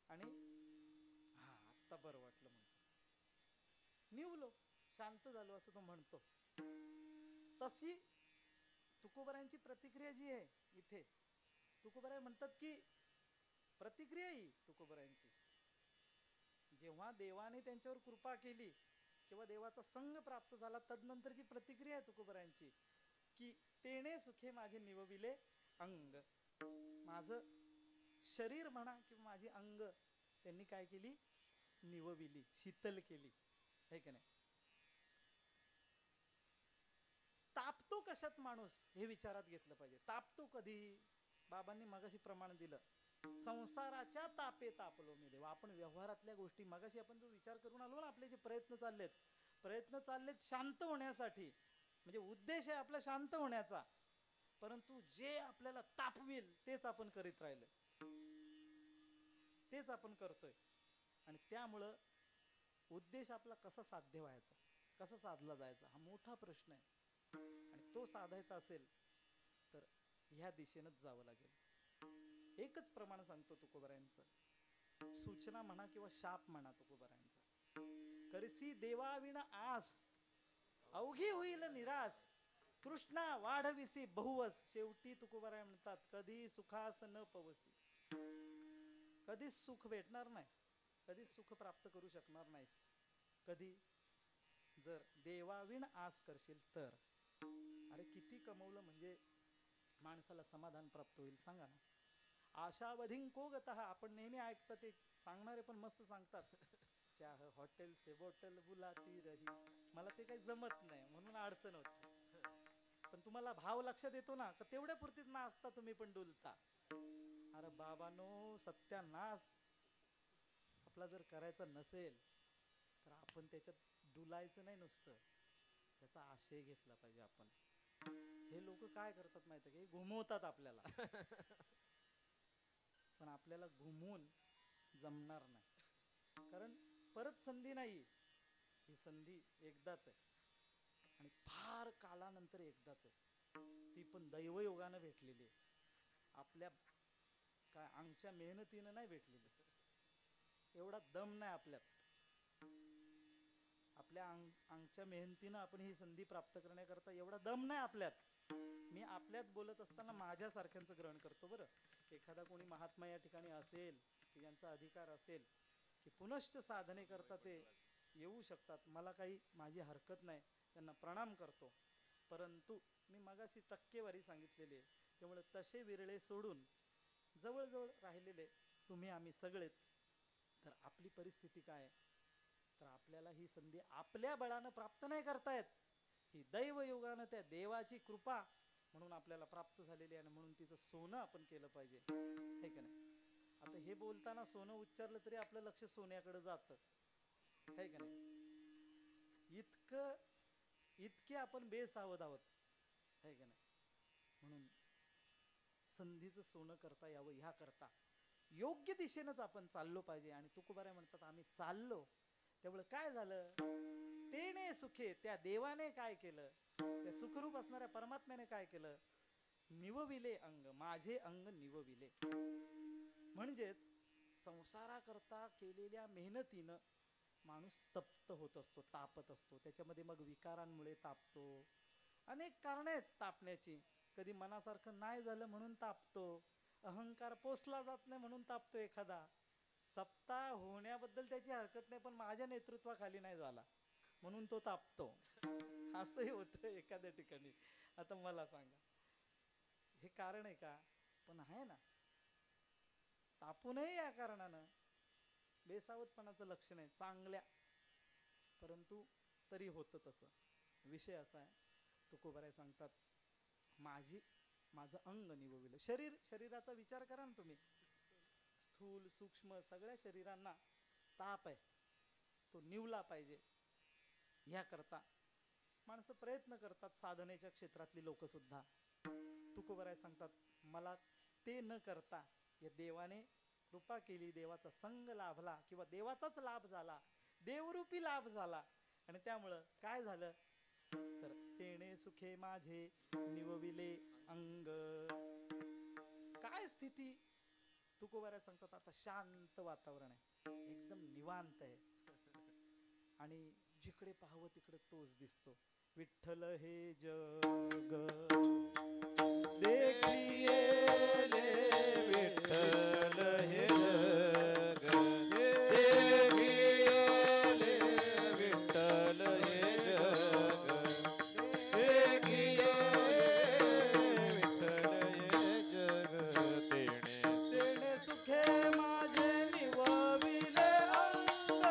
आणि हा आत्ता बरं वाटलं म्हणतो, निवलो, शांत झालो असं तो म्हणतो. तशी तुकोबारायांची प्रतिक्रिया जी आहे इथे, तुकोबाराय म्हणतात की प्रतिक्रिया ही तुकोबारायांची, जेव्हा देवाने त्यांच्यावर कृपा केली किंवा देवाचा संग प्राप्त झाला, तदनंतरची प्रतिक्रिया आहे तुकोबारायांची की तेणे सुखे माझे निवविले अंग. माझं शरीर म्हणा किंवा माझी अंग त्यांनी काय केली? निवविली, शीतल केली, है की नाही. तापतो कशात माणूस हे विचारात घेतलं पाहिजे. तापतो कधी? बाबांनी मगाशी प्रमाण दिलं, संसाराच्या तापे तापलो मी देवा. आपण व्यवहारातल्या गोष्टी मगाशी आपण जो विचार करून आलो ना, आपले जे प्रयत्न चाललेत शांत होण्यासाठी, म्हणजे उद्देश आहे आपला शांत होण्याचा, परंतु जे आपल्याला तापवेल तेच आपण करीत राहिलो, तेच आपण करतोय. आणि त्यामुळं उद्देश आपला कसा साध्य व्हायचा, कसा साधला जायचा, हा मोठा प्रश्न आहे. आणि तो साधायचा असेल तर ह्या दिशेनंच जावं लागेल. एकच प्रमाण सांगतो तुकोबारायांचं, सुचे सूचना म्हणा किंवा शाप म्हणा तुकोबारायांचा. करसी देवाविण आस अवघी होईल निरास, कृष्णा वाढविसी बहुवस. शेवटी तुकोबाराय म्हणतात कधी सुखास न पवसी. कधीच सुख भेटणार नाही, कधीच सुख प्राप्त करू शकणार नाहीस. कधी जर देवाविण आस करशील तर. अरे किती कमवलं म्हणजे माणसाला समाधान प्राप्त होईल सांगा ना. आशावधीं को गतः. आपण नेहमी ऐकतात ते सांगणारे पण मस्त सांगतात, चाह हॉटेल से बॉटल बुलाती रही. मला ते काही जमत नाही म्हणून अडचण होती. पण तुम्हाला भाव लक्षात येतो ना, का तेवढ्या पुरतीच नाचता तुम्ही पण डुलता. अरे बाबानो, सत्यानाश आपला जर करायचा नसेल तर आपण त्याच्यात डुलायचं नाही, नुसतं त्याचा आशय घेतला पाहिजे आपण. हे लोक काय करतात माहिती का, हे घुमवतात आपल्याला. पण आपल्याला घुमवून जमणार नाही, कारण परत संधी नाही. ही संधी एकदाच आहे आणि फार कालानंतर एकदाच आहे. ती पण दैवयोगानं भेटलेली आहे, आपल्या काय आमच्या मेहनतीनं नाही भेटलेली. एवढा दम नाही आपल्यात. आपल्या आमच्या मेहनतीनं आपण ही संधी प्राप्त करण्याकरता एवढा दम नाही आपल्यात. मी आपल्यात बोलत असताना माझ्यासारख्यांचं ग्रहण करतो बरं. एखादा कोणी महात्मा या ठिकाणी असेल की ज्यांचा अधिकार असेल की पुनश्च साधने करता ते येऊ शकतात, मला काही माझी हरकत नाही, त्यांना प्रणाम करतो. परंतु मी मगाशी टक्केवारी सांगितलेली आहे, त्यामुळे तसे विरळे सोडून जवळजवळ राहिलेले तुम्ही आम्ही सगळेच. तर आपली परिस्थिती काय आहे, तर आपल्याला ही संधी आपल्या बळानं प्राप्त नाही करतायत. ही दैवयोगानं त्या देवाची कृपा म्हणून आपल्याला प्राप्त झालेली आहे, आणि म्हणून तिचं सोनं आपण केलं पाहिजे, हे का नाही. आता हे बोलताना सोनं उच्चारलं तरी आपलं लक्ष सोन्याकडे जातं, है का नाही. इतके आपण बेसावध आहोत, है का नाही. म्हणून संधीचं सोनं करता यावं ह्या करता योग्य दिशेनंच आपण चाललो पाहिजे. आणि तुकोबाराय म्हणतात आम्ही चाललो, त्यामुळे काय झालं, तेने सुखे, त्या देवाने काय केलं, त्या सुखरूप असणाऱ्या परमात्म्याने काय केलं, निवविले अंग, माझे अंग निवविले. म्हणजेच संसाराकरता केलेल्या मेहनतीनं माणूस तप्त होत असतो, तापत असतो. त्याच्यामध्ये मग विकारांमुळे तापतो, अनेक कारणं आहेत तापण्याची. कधी मनासारखं नाही झालं म्हणून तापतो, अहंकार पोचला जात नाही म्हणून तापतो एखादा, सप्ताह होण्याबद्दल त्याची हरकत नाही पण माझ्या नेतृत्वाखाली नाही झाला म्हणून तो तापतो. असंही होतं एखाद्या ठिकाणी. आता मला सांगा, हे कारण आहे का, पण आहे ना. तापू नये या कारणानं, बेसावधपणाचं लक्षण आहे चांगल्या, परंतु तरी होतं तसं. विषय असा आहे, तुकोबाराय सांगतात माझं अंग निवविलं. शरीराचा विचार करा ना तुम्ही. स्थूल सूक्ष्म सगळ्या शरीरांना ताप आहे, तो निवला पाहिजे. ह्याकरता माणसं प्रयत्न करतात, साधनेच्या क्षेत्रातली लोक सुद्धा. तुकोबाराय सांगतात मला ते न करता या देवाने कृपा केली, देवाचा संग लाभला किंवा देवाचाच लाभ झाला, देवरूपी लाभ झाला. आणि त्यामुळं काय झालं, तर तेणे सुखे माझे निवविले अंग. काय स्थिती, तुकोबाराय सांगतात आता शांत वातावरण आहे, एकदम निवांत आहे, आणि जिकडे पाहावं तिकडे तोच दिसतो. विठ्ठल हे जग देखिएले, विठ्ठल हे जग देखिएले, विठ्ठल हे जग देखिए, विठ्ठल हे जग तेणे सुखे माझे निवविले अंग.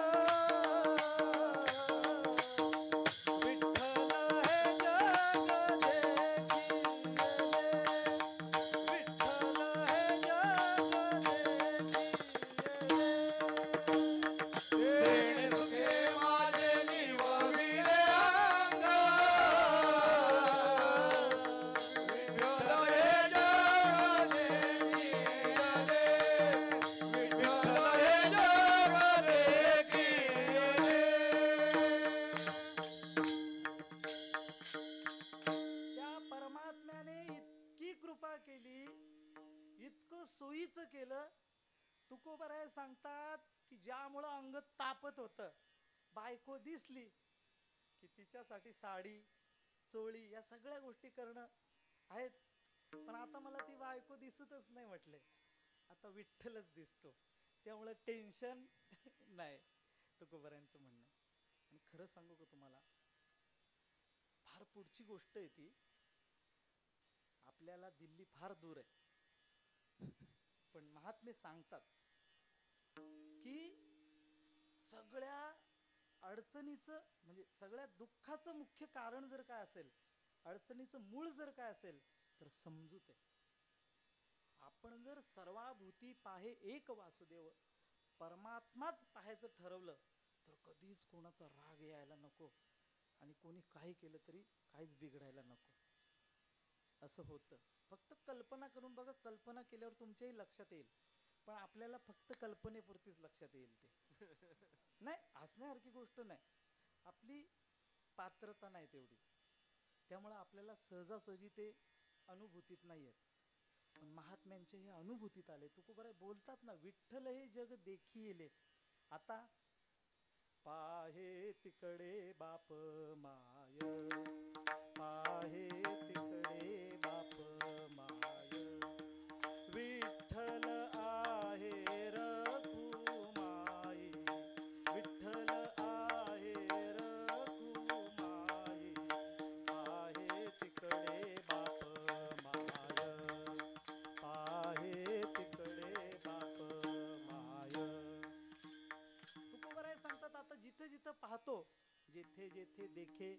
विठ्ठल हे जग देखिले, विठ्ठल ज्यामुळं अंग तापत होतं. बायको दिसली की तिच्यासाठी साडी चोळी या सगळ्या गोष्टी करणं आहेत. पण आता मला ती बायको दिसतच नाही म्हटले, आता विठ्ठलच दिसतो, त्यामुळे टेन्शन नाही. तुकोबारायांचं म्हणणं. आणि खरं सांगू का तुम्हाला, फार पुढची गोष्ट आहे ती. आपल्याला दिल्ली फार दूर आहे, पण महात्मे सांगतात की सगळ्या अडचणीचं म्हणजे सगळ्या दुःखाचं मुख्य कारण जर काय असेल, अडचणीचं मूळ जर काय असेल, तर समजूत आहे. आपण जर सर्वाभूती पाहे एक वासुदेव परमात्माच पाहायचं ठरवलं तर कधीच कोणाचा राग यायला नको आणि कोणी काही केलं तरी काहीच बिघडायला नको. असं होतं. फक्त कल्पना करून बघा, कल्पना केल्यावर तुमच्याही लक्षात येईल. पण आपल्याला फक्त कल्पनेपुरतीच लक्षात येईल ते. नाही, हसण्यासारखी गोष्ट नाही, आपली पात्रता नाही तेवढी, त्यामुळे आपल्याला सहजासहजी ते अनुभूतीत नाही येत. पण महात्म्यांचे हे अनुभूतीत आले. तुकोबाराय बोलतात ना, विठ्ठल हे जग देखी येले. आता पाहे तिकडे बाप माय, पाहे तिकडे बाप माय, विठ्ठल आहे रखुमाई, विठ्ठल आहे रखुमाई, पाहे तिकडे बाप माय, पाहे तिकडे बाप माय. तुकोबाराय सांगतात, आता जिथे जिथे पाहतो, जेथे जेथे देखे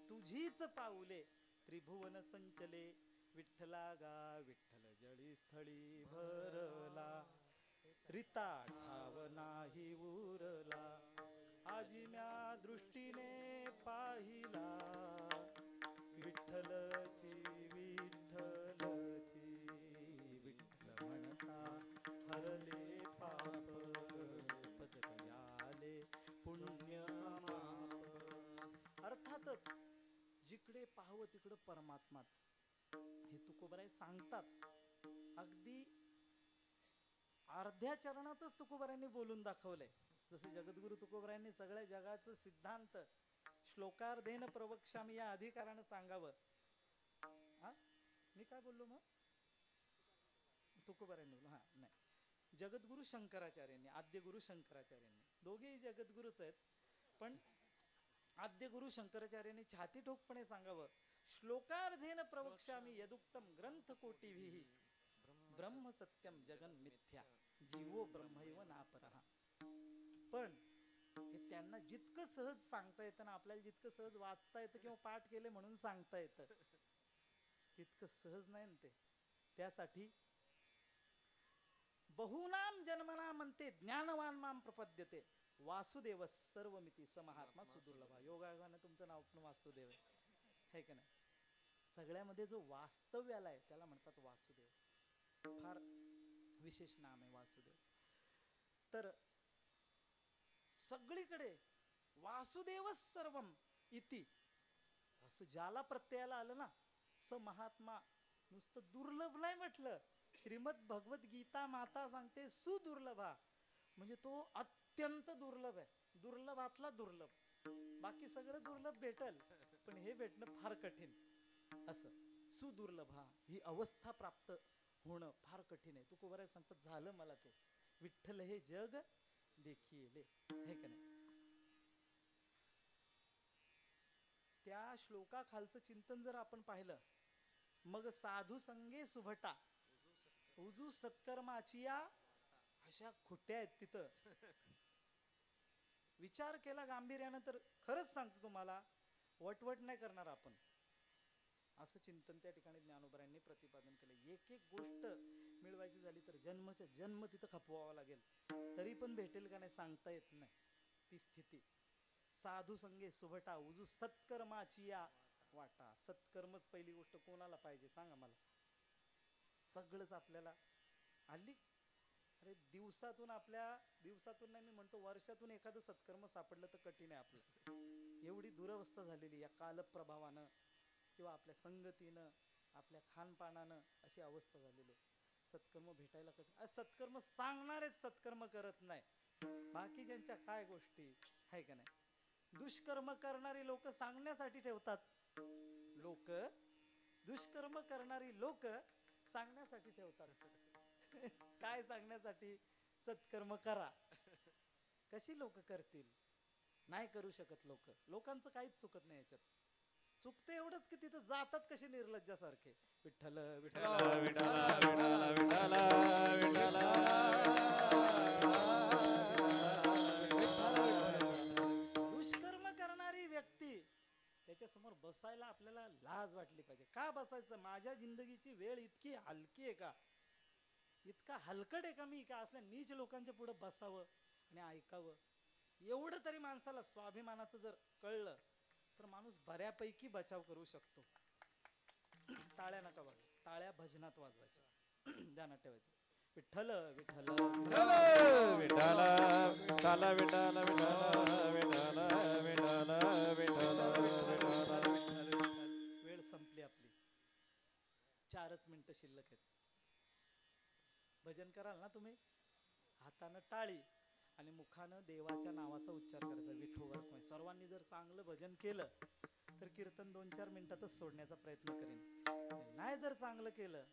तुझीच पाऊले, त्रिभुवन संचले विठ्ठला गा, विठ्ठल जळी स्थळी भरला, रिता ठाव नाही उरला, आजी म्या दृष्टीने पाहिला, विठ्ठलची विठ्ठलची, विठ्ठल म्हणता हरले पाप, पदकयाले पुण्य माप. अर्थातच जिकडे पाहावं तिकडं परमात्माच, हे तुकोबाराय सांगतात. अगदी अर्ध्या चरणातच तुकोबारायांनी बोलून दाखवलंय. जसं जगद्गुरु तुकोबारायांनी सगळ्या जगाचं सिद्धांत श्लोकार्धेन प्रवक्ष्यामी या अधिकारानं सांगावं. हा, मी काय बोललो मग? तुकोबारायांनी बोललो. हा, नाही, जगद्गुरु शंकराचार्यांनी, आद्य गुरु शंकराचार्यांनी, दोघेही जगद्गुरुच आहेत. पण आद्य गुरु शंकराचार्यांनी छाती ठोकपणे सांगावं, श्लोकार्धेन प्रवक्ष्यामी यदुक्तम ग्रंथ कोटिभिः, ब्रह्म सत्यम जगन मिथ्या, जीवो ब्रह्मैव नापरः. पण हे त्यांना जितकं सहज सांगता येतं ना, आपल्याला जितकं सहज वाचता येतं किंवा पाठ केले म्हणून सांगता येतं, तितकं सहज नाही ना ते. त्यासाठी बहुनाम जन्मना म्हणते ज्ञानवान माम प्रपद्यते, वासुदेव सर्वमिती स महात्मा सुदुर्लभा. योगायोगाने तुमचं नाव पण वासुदेव आहे का नाही? सगळ्यामध्ये जो वास्तव्य आलाय त्याला म्हणतात वासुदेव. फार विशेष नाम आहे वासुदेव. तर सगळीकडे वासुदेव सर्वम इति, वासु ज्याला प्रत्ययाला आलं ना, स महात्मा, नुसतं दुर्लभ नाही म्हटलं. श्रीमद भगवत गीता माता सांगते सुदुर्लभा, म्हणजे तो अत्यंत दुर्लभ आहे, दुर्लभातला दुर्लभ. बाकी सगळं दुर्लभ भेटल, पण हे भेटणं फार कठीण. असं सुदुर्लभा ही अवस्था प्राप्त होणं फार कठीण आहे. तुकोबाराय सांगतात, झालं मला ते, विठ्ठल हे जग देखी येले, हे का नाही? त्या श्लोकाखालचं चिंतन जर आपण पाहिलं, मग साधू संगे सुभटा उजू सत्कर्माचिया, अशा खुट्या आहेत तिथं. विचार केला गांभीर्यानं तर खरंच सांगतो तुम्हाला, वटवट नाही करणार आपण. असं चिंतन त्या ठिकाणी ज्ञानोबारायांनी प्रतिपादन केलं. एक एक गोष्ट मिळवायची झाली तर जन्मच्या जन्म तिथं खपवावा लागेल, तरी पण भेटेल का नाही सांगता येत नाही ती स्थिती. साधू संगे सुभटा उजू सत्कर्माचिया वाटा. सत्कर्मच पहिली गोष्ट कोणाला पाहिजे सांगा मला? सगळंच आपल्याला हल्ली, अरे दिवसातून नाही, मी म्हणतो वर्षातून एखादं सत्कर्म सापडलं तर कठीण आहे आपलं. एवढी दुरवस्था झालेली या कालप्रभावानं किंवा आपल्या संगतीनं, आपल्या खानपानानं अशी अवस्था झालेली. सत्कर्म भेटायला कठीण. सत्कर्म सांगणारेच सत्कर्म करत नाही, बाकी बाकीच्यांच्या काय गोष्टी आहे का नाही. दुष्कर्म करणारी लोक सांगण्यासाठी ठेवतात. लोक दुष्कर्म करणारी लोक सांगण्यासाठी ठेवतात. काय सांगण्यासाठी? सत्कर्म करा. कशी लोक करतील? नाही करू शकत. लोकांचं काहीच चुकत नाही याच्यात. चुकते एवढंच की तिथं जातात कसे निर्लज्जासारखे. विठ्ठल विठ्ठल विठ्ठल विठ्ठल विठ्ठल दुष्कर्म करणारी व्यक्ती त्याच्या समोर बसायला आपल्याला लाज वाटली पाहिजे. का बसायचं? माझ्या जिंदगीची वेळ इतकी हलकी आहे का? इतका हलकट आहे का मी का असल्या नीच लोकांच्या पुढे बसावं आणि ऐकावं? एवढं तरी माणसाला स्वाभिमानाचं जर कळलं तर माणूस बऱ्यापैकी बचाव करू शकतो. टाळ्या नका वाजवा. टाळ्या भजनात वाजवायच्या. ध्यानात ठेवायचं. विठ्ठल विठ्ठल विठ्ठल विठ्ठल विठ्ठल विठ्ठल विठ्ठल विठ्ठल विठ्ठल. वेळ संपली आपली. 4च मिनिटं शिल्लक आहेत. भजन कराल ना तुम्ही? हातानं टाळी आणि मुखानं देवाच्या नावाचा उच्चार करायचा. विठोवर. सर्वांनी जर चांगलं भजन केलं तर कीर्तन 2-4 मिनिटातच सोडण्याचा प्रयत्न करेन. नाही जर चांगलं केलं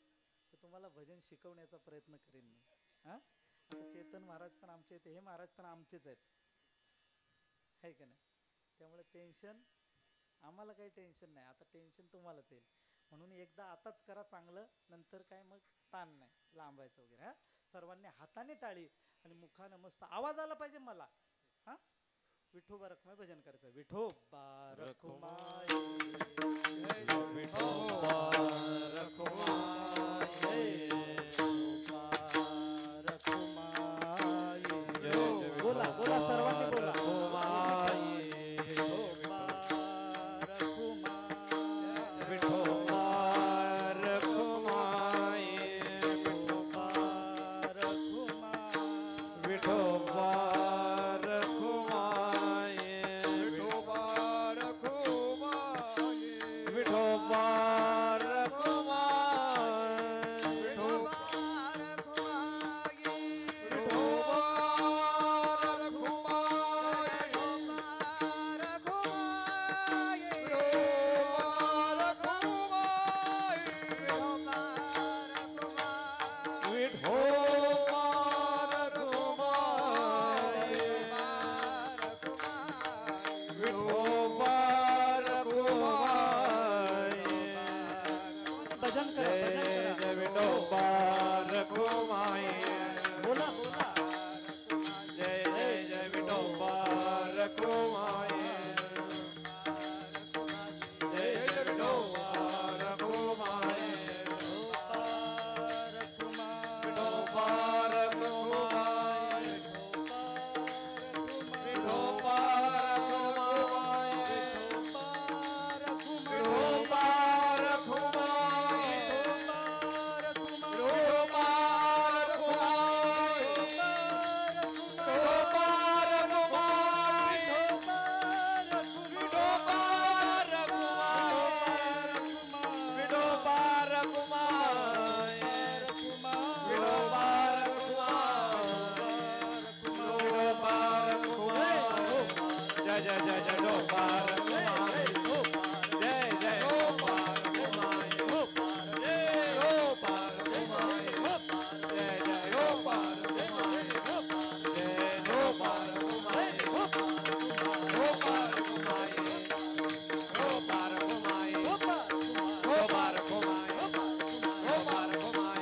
तर तुम्हाला भजन शिकवण्याचा प्रयत्न करेन मी. हा, आता चेतन महाराज पण आमचे आहेत, हे महाराज पण आमचेच आहेत, है का नाही? त्यामुळे टेन्शन आम्हाला काही टेन्शन नाही. आता टेन्शन तुम्हालाच येईल. म्हणून एकदा आताच करा चांगलं, नंतर काय मग ताण नाही लांबायचं वगैरे. हा, सर्वांनी हाताने टाळी आणि मुखानं मस्त आवाज आला पाहिजे मला. हा, विठोबा रखुमाई भजन करायचं. विठोबा रखुमाई विठोबा रखुमाई बोला बोला सर्वांनी बोला. विठोबा रखुमाई विठोबा रखुमाई विठोबा रखुमाई विठोबा रखुमाई भजन करा, भजन करा. बोला बोला. जय जय जय विठोबा रखुमाई जय जय विठोबा रखुमाई विठोबा रखुमाई विठोबा रखुमाई विठोबा रखुमाई जय जय जय जय डोबा रखुमाई जय जय डोबा रखुमाई जय डोबा रखुमाई जय जय डोबा रखुमाई जय डोबा रखुमाई डोबा रखुमाई डोबा रखुमाई डोबा रखुमाई डोबा रखुमाई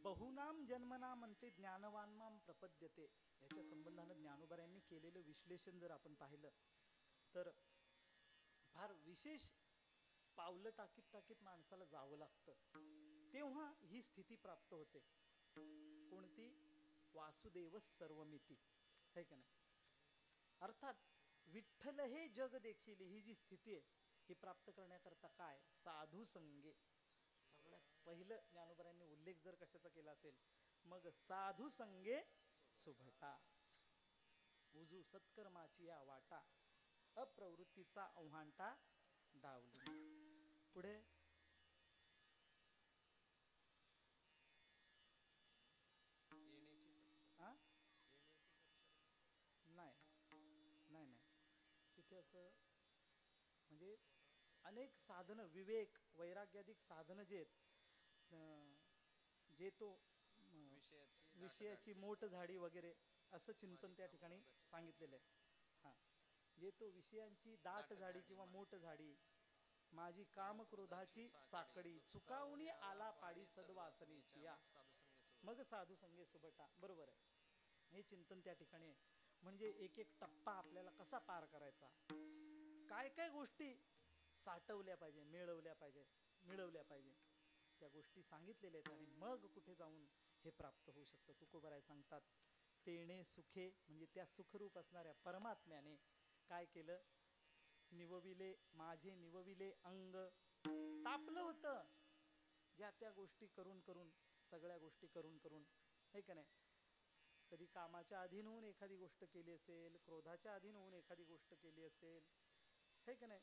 बहुनाम जन्मना म्हणते ज्ञानवान माम प्रपद्यते. याच्या संबंधाने ज्ञानोबा यांनी केलेलं विश्लेषण जर आपण पाहिलं तर फार विशेष पावलं टाकीत टाकीत माणसाला जावं लागतं, तेव्हा ही स्थिती प्राप्त होते. कोणती? वासुदेव सर्वमिती, है का नाही? अर्थात विठ्ठल हे जग देखील, ही जी स्थिती आहे ही प्राप्त करण्याकरता काय, साधू संगे. सगळ्यात पहिलं ज्ञानोबरांनी उल्लेख जर कशाचा केला असेल, मग साधू संगे सुभटा. उजू सत्कर्माची या वाटा, अप्रवृत्तीचा ओव्हांटा डावली. पुढे आ? नाही नाही नाही, तिथे असं म्हणजे अनेक साधनं, विवेक वैराग्याधिक साधनं जे आहेत, जे तो विषयाची मोठ झाडी वगैरे असं चिंतन त्या ठिकाणी सांगितलेलं आहे. हां, जे तो विषयांची दाट झाडी किंवा मोठ झाडी, माझी काम क्रोधाची साकडी, चुकावणी आला पाडी सद्वासनेची या, मग साधू संगे सुभटा. बरोबर आहे, हे चिंतन त्या ठिकाणी आहे. म्हणजे एक एक टप्पा आपल्याला कसा पार करायचा, काय काय गोष्टी साठवल्या पाहिजे, मिळवल्या पाहिजे, त्या गोष्टी सांगितलेल्या आहेत. आणि मग कुठे जाऊन हे प्राप्त होऊ शकतं. तुकोबराय सांगतात, तेणे सुखे, म्हणजे त्या सुखरूप असणाऱ्या परमात्म्याने काय केलं, निवविले माझे निवविले अंग. तापलं होतं ज्या त्या गोष्टी करून करून, सगळ्या गोष्टी करून करून, हे का नाही. कधी कामाच्या अधीन होऊन एखादी गोष्ट केली असेल, क्रोधाच्या अधीन होऊन एखादी गोष्ट केली असेल, हे का नाही,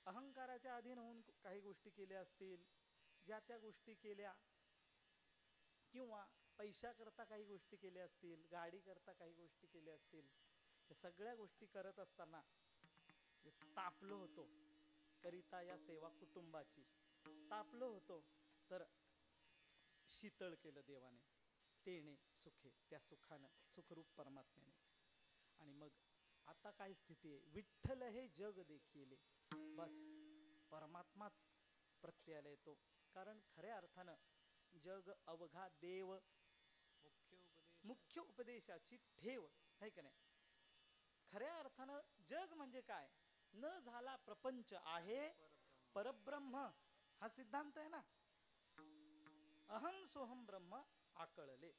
अहंकाराच्या अधीन होऊन काही गोष्टी केल्या असतील, ज्या त्या गोष्टी केल्या, किंवा पैशाकरता काही गोष्टी केल्या असतील, गाडी करता काही गोष्टी केल्या असतील. या सगळ्या गोष्टी करत असताना तापलो होतो, करिता या सेवा कुटुंबाची तापलो होतो, तर शीतळ केलं देवाने. तेणे सुखे, त्या सुखानं, सुखरूप परमात्म्याने. आणि मग आता काय स्थिती आहे, विठ्ठल हे जग देखील, बस परमात्माच प्रत्ययाला येतो. कारण खऱ्या अर्थानं जग अवघा देव, मुख्य उपदेशाची ठेव, है का नाही. खऱ्या अर्थानं जग म्हणजे काय, न झाला प्रपंच आहे परब्रह्म, हा सिद्धांत आहे ना. अहम सोहम ब्रह्म आकळले,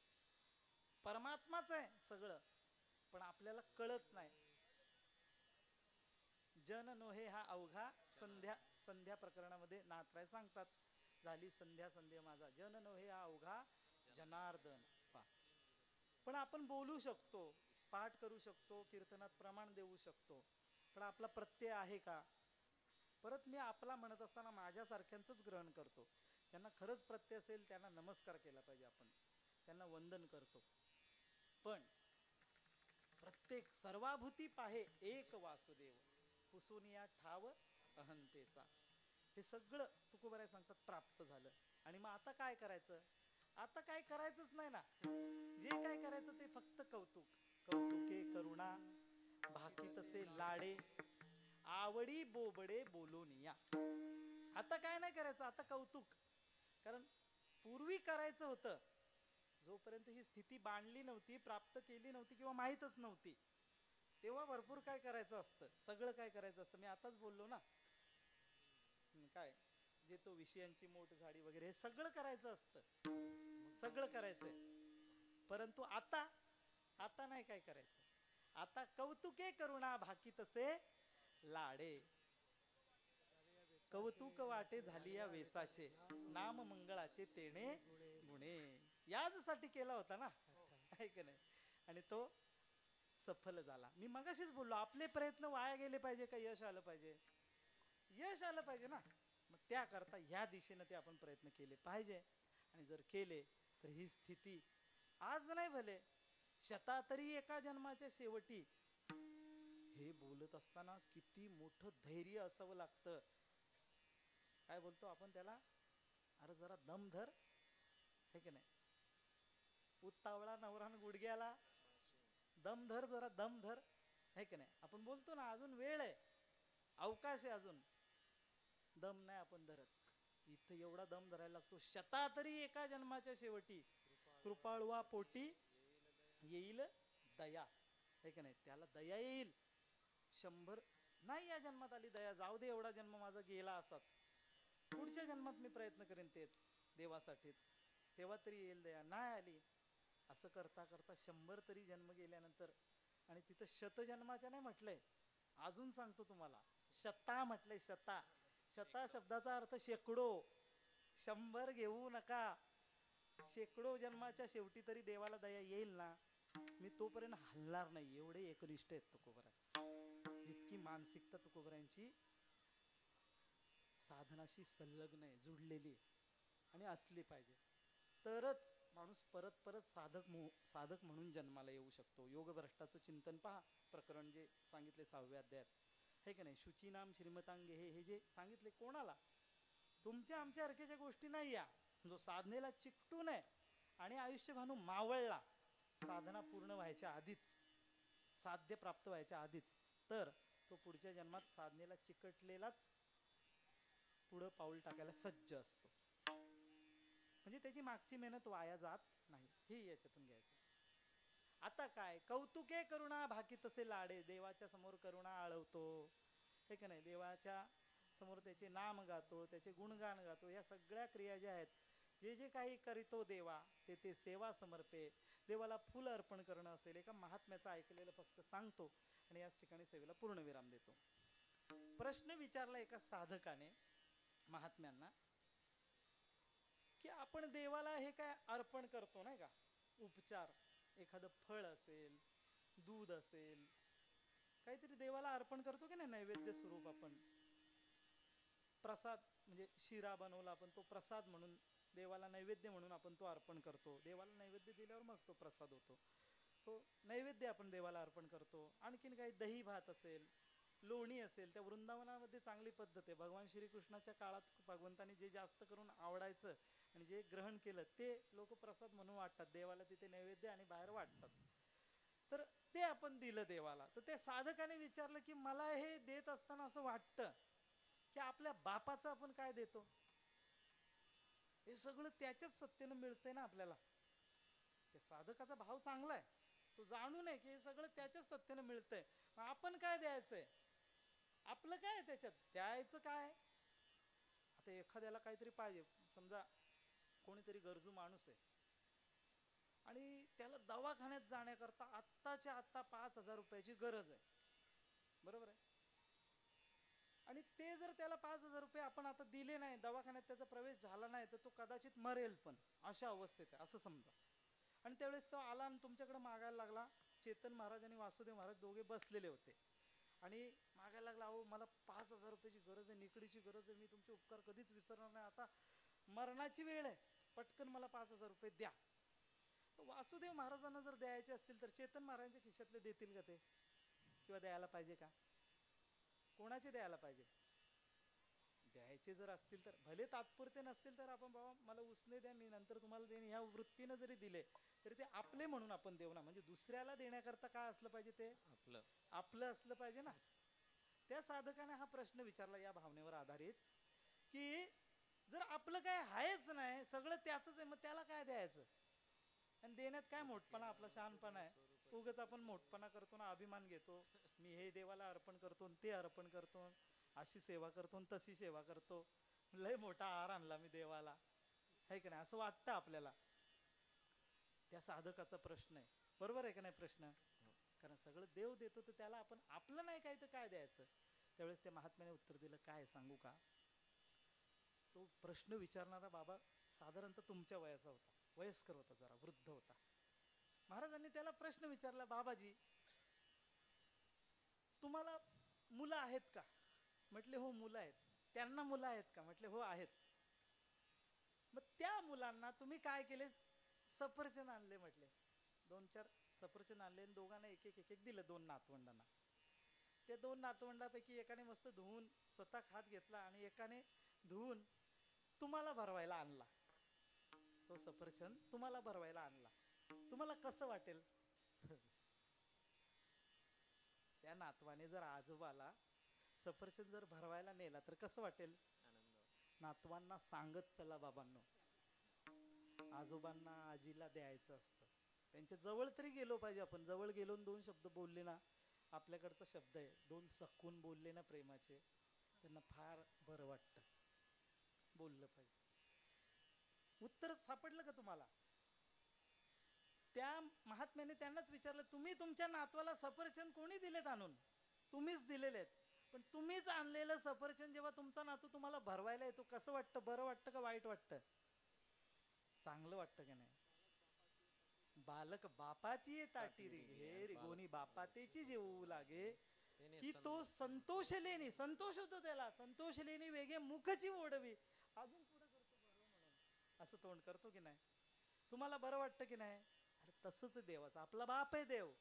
परमात्माच आहे सगळं, पण आपल्याला कळत नाही. जन नोहे हा अवघा संध्या, संध्या प्रकरणामध्ये नाथराय सांगतात, झाली संध्या संध्या माझा, जन नोहे हा अवघा जनार्दन. पण आपण बोलू शकतो, पाठ करू शकतो, कीर्तनात प्रमाण देऊ शकतो, पण आपला प्रत्यय आहे का. परत मी आपला म्हणत असताना माझ्यासारख्यांचंच ग्रहण करतो. त्यांना खरंच प्रत्यय असेल त्यांना नमस्कार केला पाहिजे, आपण त्यांना वंदन करतो. पण प्रत्येक सर्वाभूती पाहे एक वासुदेव, पुसुनिया ठाव अहंतेचा, हे सगळं तुकोबराय सांगतात प्राप्त झालं. आणि मग आता काय करायचं, आता काय करायचंच नाही ना. जे काय करायचं ते फक्त कौतुक. कौतुके करुणा भाकीतसे लाडे, आवडी बोबडे बोलोनिया. आता काय नाही करायचं, आता कौतुक. कारण पूर्वी करायचं होतं, जोपर्यंत ही स्थिती बांधली नव्हती, प्राप्त केली नव्हती किंवा माहीतच नव्हती, तेव्हा भरपूर काय करायचं असतं, सगळं काय करायचं असतं. मी आताच बोललो ना, काय जे तो विषयांची मोठ झाडी वगैरे हे सगळं करायचं असतं, सगळं करायचंय. परंतु आता, आता नाही काय करायचं. आता कौतुके करुणा भाकीतसे लाडे, कौतुक वाटे झाली या वेचाचे, नाम मंगळाचे तेणे गुणे. याचसाठी केला होता ना, आहे का नाही. आणि तो सफल झाला. मी मगाशीच बोललो, आपले प्रयत्न वाया गेले पाहिजे का यश आलं पाहिजे, यश आलं पाहिजे ना. मग त्याकरता ह्या दिशेनं ते आपण प्रयत्न केले पाहिजे. आणि जर केले तर ही स्थिती आज नाही भले शतातरी एका जन्माच्या शेवटी. हे बोलत असताना किती मोठं धैर्य असावं लागतं. काय बोलतो आपण त्याला, अरे जरा दम धर, हे की नाही. उत्तावळा नवरान गुडघ्याला, दम धर, जरा दम धर, हे की नाही. आपण बोलतो ना, अजून वेळ आहे, अवकाश आहे, अजून दम नाही आपण धरत. इथं एवढा दम धरायला लागतो. शतातरी एका जन्माच्या शेवटी कृपाळवा पोटी येईल दया, हे की नाही. त्याला दया येईल. 100 नाही या जन्मात आली दया, जाऊ दे एवढा जन्म माझा गेला असाच, पुढच्या जन्मात मी प्रयत्न करेन तेच देवासाठीच, तेव्हा तरी येईल दया. नाही आली, असं करता करता 100 तरी जन्म गेल्यानंतर, आणि तिथं शतजन्माच्या नाही म्हटलंय, अजून सांगतो तुम्हाला. शता म्हटलंय, शता. शता शब्दाचा अर्थ शेकडो. 100 घेऊ नका. शेकडो जन्माच्या शेवटी तरी देवाला दया येईल ना, मी तोपर्यंत हलणार नाही. एवढे एकनिष्ठ आहेत तुकोबराय. इतकी मानसिकता तुकोबरायांची साधनाशी संलग्न आहे, जुडलेली आहे आणि असली पाहिजे. तरच माणूस परत परत साधक म्हणून जन्माला येऊ शकतो. योगभ्रष्टाचं चिंतन पहा, प्रकरण जे सांगितले 6व्या अध्यायात, हे की नाही. शुचीनाम श्रीमतांगे हे जे सांगितले कोणाला? तुमच्या आमच्या अरकेच्या गोष्टी नाही. या जो साधनेला चिकटून आहे आणि आयुष्य भानू मावळला, साधना पूर्ण व्हायच्या आधीच, साध्य प्राप्त व्हायच्या आधीच, तर तो पुढच्या जन्मात साधनेला चिकटलेलाच पुढं पाऊल टाकायला सज्ज असतो. म्हणजे त्याची मागची मेहनत वाया जात नाही, हे याच्यातून घ्यायचं. आता काय, कौतुके करुणा भाकी तसे लाडे. देवाच्या समोर करुणा आळवतो, हे का नाही. देवाच्या समोर त्याचे नाम गातो, त्याचे गुणगान गातो. या सगळ्या क्रिया ज्या आहेत, जे जे काही करीतो देवा, ते सेवा समर्पे. देवाला फुल अर्पण करणं असेल, एका महात्म्याचं ऐकलेलं फक्त सांगतो आणि याच ठिकाणी सेवेला पूर्णविराम देतो. प्रश्न विचारला एका साधकाने महात्म्यांना, की आपण देवाला हे काय अर्पण करतो नाही का, उपचार, एखादं फळ असेल, दूध असेल, काहीतरी देवाला अर्पण करतो की नाही, नैवेद्य स्वरूप. आपण प्रसाद म्हणजे शिरा बनवला, आपण तो प्रसाद म्हणून देवाला नैवेद्य म्हणून आपण तो अर्पण करतो. देवाला नैवेद्य दिल्यावर मग तो प्रसाद होतो. तो नैवेद्य आपण देवाला अर्पण करतो. आणखीन काही दही भात असेल, लोणी असेल. त्या वृंदावनामध्ये चांगली पद्धत आहे. भगवान श्रीकृष्णाच्या काळात भगवंतांनी जे जास्त करून आवडायचं आणि जे ग्रहण केलं ते लोक प्रसाद म्हणून वाटतात देवाला, तिथे नैवेद्य आणि बाहेर वाटतात. तर ते आपण दिलं देवाला. तर त्या साधकाने विचारलं की मला हे देत असताना असं वाटतं की आपल्या बापाचं आपण काय देतो, हे सगळं त्याच्याच सत्तेनं मिळतंय ना आपल्याला. त्या साधकाचा भाव चांगला आहे, तो जाणू नये की हे सगळं त्याच्याच सत्तेनं मिळतंय. मग आपण काय द्यायचंय, आपलं काय त्याच्यात द्यायचं काय. आता एखाद्याला काहीतरी पाहिजे, समजा कोणीतरी गरजू माणूस आहे आणि त्याला दवाखान्यात जाण्याकरता आत्ताच्या आत्ता 5,000 रुपयाची गरज आहे, बरोबर आहे. आणि ते जर त्याला 5,000 रुपये आपण आता दिले नाही, दवाखान्यात त्याचा प्रवेश झाला नाही, तर तो कदाचित मरेल पण, अशा अवस्थेत आहे असं समजा. आणि त्यावेळेस तो आला आणि तुमच्याकडे मागायला लागला. चेतन महाराज आणि वासुदेव महाराज दोघे बसलेले होते आणि मागायला लागला, अहो मला 5,000 रुपयाची गरज आहे, निकडीची गरज आहे, मी तुमचे उपकार कधीच विसरणार नाही, आता मरणाची वेळ आहे, पटकन मला 5,000 रुपये द्या. वासुदेव महाराजांना जर द्यायचे असतील तर चेतन महाराजांच्या खिशातले देतील का ते, किंवा द्यायला पाहिजे का, कोणाचे द्यायला पाहिजे. द्यायचे जर असतील तर भले तात्पुरते नसतील तर आपण बाबा मला उसने द्या, मी नंतर तुम्हाला देईन, ह्या वृत्तीनं जरी दिले तरी ते आपले म्हणून आपण देऊ ना. म्हणजे दुसऱ्याला देण्याकरता काय असलं पाहिजे, ते आपलं असलं पाहिजे ना. त्या साधकाने हा प्रश्न विचारला या भावनेवर आधारित, की जर आपलं काय आहेच नाही, सगळं त्याच आहे, मग त्याला काय द्यायचं. आणि देण्यात काय मोठपणा, आपला शहाणपणा आहे. उगाच आपण मोठपणा करतो ना, अभिमान घेतो, मी हे देवाला अर्पण करतो, ते अर्पण करतो, अशी सेवा करतो, तशी सेवा करतो, लय मोठा आहार आणला मी देवाला, है की नाही, असं वाटतं आपल्याला. त्या साधकाचा प्रश्न आहे, बरोबर आहे का नाही प्रश्न. कारण सगळं देव देतो, तर त्याला आपण आपलं नाही काय तर काय द्यायचं. त्यावेळेस त्या महात्म्याने उत्तर दिलं, काय सांगू का. तो प्रश्न विचारणारा बाबा साधारणतः तुमच्या वयाचा होता, वयस्कर होता, जरा वृद्ध होता. महाराजांनी त्याला प्रश्न विचारला, बाबाजी तुम्हाला मुलं आहेत का. म्हटले हो मुलं आहेत. त्यांना मुलं आहेत का. म्हटले हो आहेत. मग त्या मुलांना तुम्ही काय केले, सफरचंद आणले. म्हटले 2-4 सफरचंद आणले आणि दोघांना एक एक दिलं, 2 नातवंडांना. त्या 2 नातवंडापैकी एकाने मस्त धुवून स्वतः खात घेतला आणि एकाने धुवून तुम्हाला भरवायला आणला. तो सफरचंद तुम्हाला भरवायला आणला, तुम्हाला कसं वाटेल. त्या नातवाने जर आजोबाला सफरचंद जर भरवायला नेला तर कसं वाटेल. नातवांना सांगत चला बाबांनो, आजोबांना आजीला द्यायचं असतं, त्यांच्या जवळ तरी गेलो पाहिजे. आपण जवळ गेलो 2 शब्द बोलले ना, आपल्याकडचा शब्द आहे, 2 सखून बोलले ना प्रेमाचे, त्यांना फार बरं वाटतं. बोललं पाहिजे. उत्तर सापडलं का तुम्हाला. त्या महात्म्याने त्यांनाच विचारलं, तुम्ही तुमच्या नातवाला सफरचंद कोणी दिलेत आणून, तुम्हीच दिलेले आहेत. पण तुम्हीच आणलेलं सफरचंद जेव्हा तुमचा नातू तुम्हाला भरवायला येतो, कसं वाटतं? बरं वाटतं का वाईट वाटतं? चांगलं वाटतं की नाही? बालक बापाची ताटी रे घे रे गोनी बापा त्याची जेवू लागे, की तो संतोष लेणी, संतोष होतो त्याला, संतोष लेणी वेगे मुखची ओढवी, अजून पुढे करतो बरं म्हणून, असं तोंड करतो की नाही? तुम्हाला बरं वाटतं की नाही? अरे तसंच देवाचं, आपला बाप आहे देव,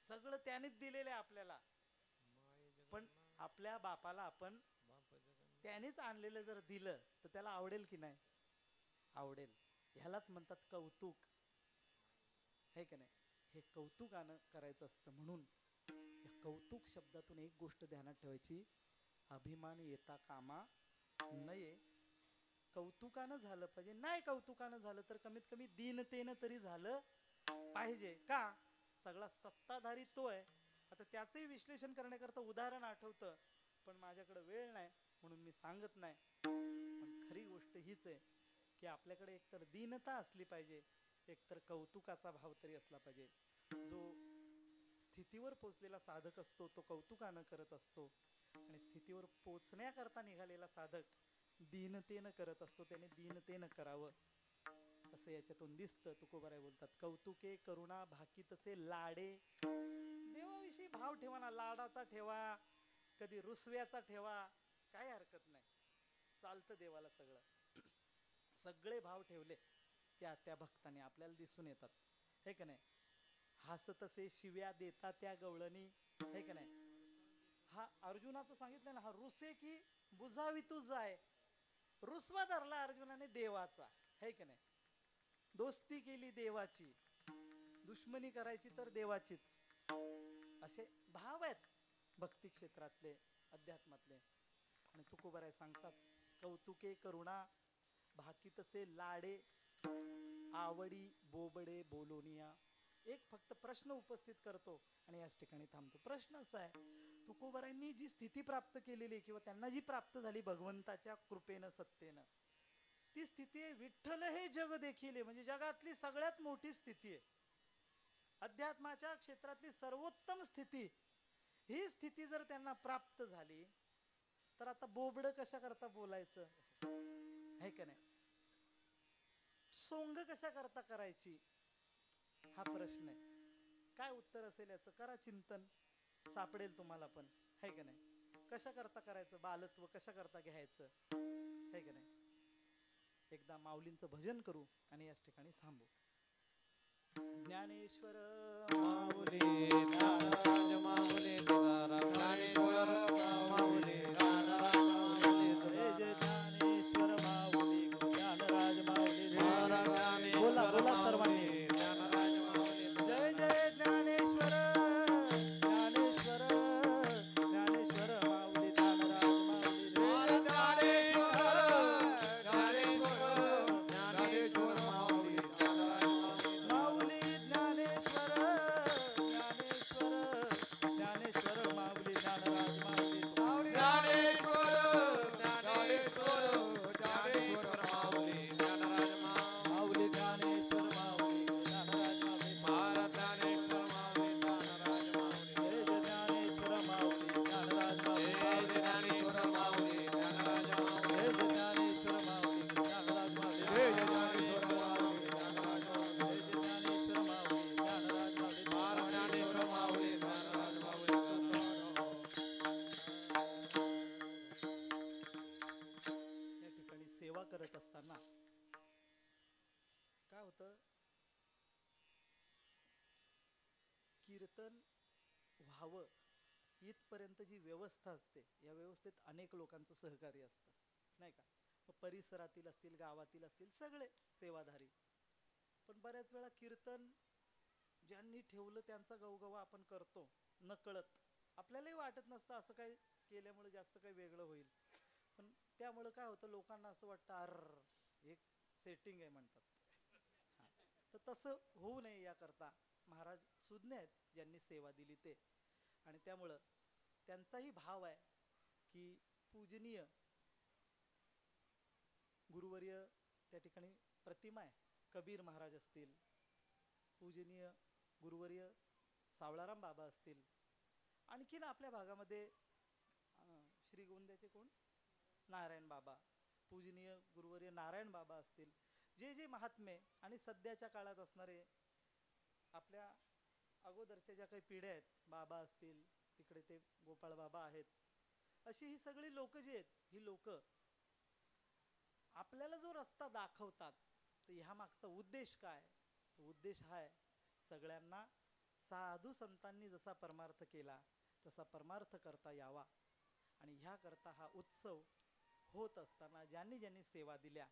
सगळं त्यानेच दिलेलं आहे आपल्याला. पण आपल्या बापाला आपण त्यानेच आणलेलं जर दिलं तर त्याला आवडेल की नाही? आवडेल. ह्यालाच म्हणतात कौतुक, है की नाही? हे कौतुकानं करायचं असतं. म्हणून या कौतुक शब्दातून एक गोष्ट ध्यानात ठेवायची, अभिमान येता कामा नये. कौतुकानं झालं पाहिजे, नाही कौतुकानं झालं तर कमीत कमी दीनतेनं तरी झालं पाहिजे. का? सगळा सत्ताधारी तो आहे. आता त्याचंही विश्लेषण करण्याकरता उदाहरण आठवतं, पण माझ्याकडे वेळ नाही म्हणून मी सांगत नाही. पण खरी गोष्ट हीच आहे की आपल्याकडे एकतर दीनता असली पाहिजे, एकतर कौतुकाचा भाव तरी असला पाहिजे. जो स्थितीवर पोचलेला साधक असतो तो कौतुकानं करत असतो, आणि स्थितीवर पोचण्याकरता निघालेला साधक दीनतेनं करत असतो. त्याने दीनतेनं करावं असं याच्यातून दिसतं. तुकोबाराय बोलतात, कौतुके करुणा भाकी तसे लाडे. देवाविषयी भाव ठेवा ना, लाडाचा ठेवा, कधी रुसव्याचा ठेवा, काय हरकत नाही, चालतं देवाला सगळं. सगळे भाव ठेवले त्या त्या भक्ताने आपल्याला दिसून येतात, हे का नाही? हसतसे शिव्या देता त्या गवळणी, हे का नाही? हा अर्जुनाचं सांगितलं ना, हा रुसे की बुजावी तू जाय, रुसवा धरला अर्जुनाने देवाचा, हे का नाही? दोस्ती केली देवाची, दुश्मनी करायची तर देवाचीच. असे भाव आहेत भक्ती क्षेत्रातले, अध्यात्मातले. आणि तुकोबाराय सांगतात, कौतुके करुणा भाकी तसे लाडे, आवडी बोबडे बोलोनिया. एक फक्त प्रश्न उपस्थित करतो आणि याच ठिकाणी थांबतो. प्रश्न असा आहे, तुकोबारायांनी जी स्थिती प्राप्त केलेली किंवा त्यांना जी प्राप्त झाली भगवंताच्या कृपेनं सत्तेनं, ती स्थिती आहे विठ्ठल हे जग देखील, म्हणजे जगातली सगळ्यात मोठी स्थिती आहे, अध्यात्माच्या क्षेत्रातली सर्वोत्तम स्थिती. ही स्थिती जर त्यांना प्राप्त झाली तर आता बोबड कशा करता बोलायचं, है का नाही? सोंग कशा करता करायची, हा प्रश्न आहे. काय उत्तर असेल याचं? करा चिंतन, सापडेल तुम्हाला पण, है का नाही? कशा करता करायचं, बालत्व कशा करता घ्यायचं, है का नाही? एकदा माऊलींचं भजन करू आणि याच ठिकाणी थांबू. ज्ञानेश्वर माऊली ज्ञानराज माऊली तुकाराम, ज्ञानेश्वर माऊली ज्ञानराज माऊली जय जय तुकाराम, ज्ञानेश्वर माऊली ज्ञानराज माऊली. महाराज बोला ज्ञानेश्वर बोला सर्वांनी, माऊली ज्ञानराज माऊली जय जय ज्ञानेश्वर ज्ञानेश्वर ज्ञानेश्वर माऊली ज्ञानराज माऊली. महाराज ज्ञानेश्वर ज्ञानेश्वर ज्ञानेश्वर माऊली ज्ञानराज माऊली माऊली ज्ञानेश्वर ज्ञानेश्वर ज्ञानेश्वर माऊली ज्ञानराज माऊली. ज्ञानेश्वर ज्ञानेश्वर ज्ञानेश्वर माऊली ज्ञानराज माऊली, माऊली ज्ञानेश्वर माऊली ज्ञानराज माऊली. महाराज ज्ञानेश्वर माऊली ज्ञानराज माऊली, जय जय ज्ञानेश्वर माऊली ज्ञानराज माऊली. जय ज्ञानेश्वर माऊली ज्ञानराज माऊली, जय जय ज्ञानेश्वर माऊली ज्ञानराज माऊली. जय ज्ञानेश्वर माऊली ज्ञानराज माऊली, जय जय ज्ञानेश्वर माऊली ज्ञानराज माऊली. महाराज ज्ञानेश्वर माऊली ज्ञानराज माऊली. या ठिकाणी सेवा करत असताना काय होतं, कीर्तन व्हावं इथपर्यंत जी व्यवस्था असते, या व्यवस्थेत अनेक लोकांचं सहकार्य असतं, नाही का? मग परिसरातील असतील, गावातील असतील, सगळे सेवाधारी. पण बऱ्याच वेळा कीर्तन ज्यांनी ठेवलं त्यांचा गवगवा आपण करतो नकळत, आपल्यालाही वाटत नसतं असं काही केल्यामुळे जास्त काही वेगळं होईल, पण त्यामुळे काय होतं, लोकांना असं वाटतं अर एक सेटिंग आहे म्हणतात. तर तसं होऊ नये याकरता महाराज सुज्ञ आहेत ज्यांनी सेवा दिली ते. आणि त्यामुळं त्यांचाही भाव आहे की पूजनीय गुरुवर्य त्या ठिकाणी प्रतिमा आहे, कबीर महाराज असतील, पूजनीय गुरुवर्य सावळाराम बाबा असतील, आणखीन आपल्या भागामध्ये श्रीगोंद्याचे कोण, नारायण बाबा, पूजनीय गुरुवर्य नारायण बाबा असतील, जे जे महात्मे आणि सध्याच्या काळात असणारे आपल्या अगोदरच्या ज्या काही पिढ्या आहेत, बाबा असतील, तिकडे ते गोपाळ बाबा आहेत, अशी ही सगळी लोक जी आहेत, ही लोक आपल्याला जो रस्ता दाखवतात, तर ह्या मागचा उद्देश काय? उद्देश हा आहे सगळ्यांना साधू संतांनी जसा परमार्थ केला तसा परमार्थ करता यावा, आणि ह्या करता हा उत्सव होत असताना ज्यांनी ज्यांनी सेवा दिल्या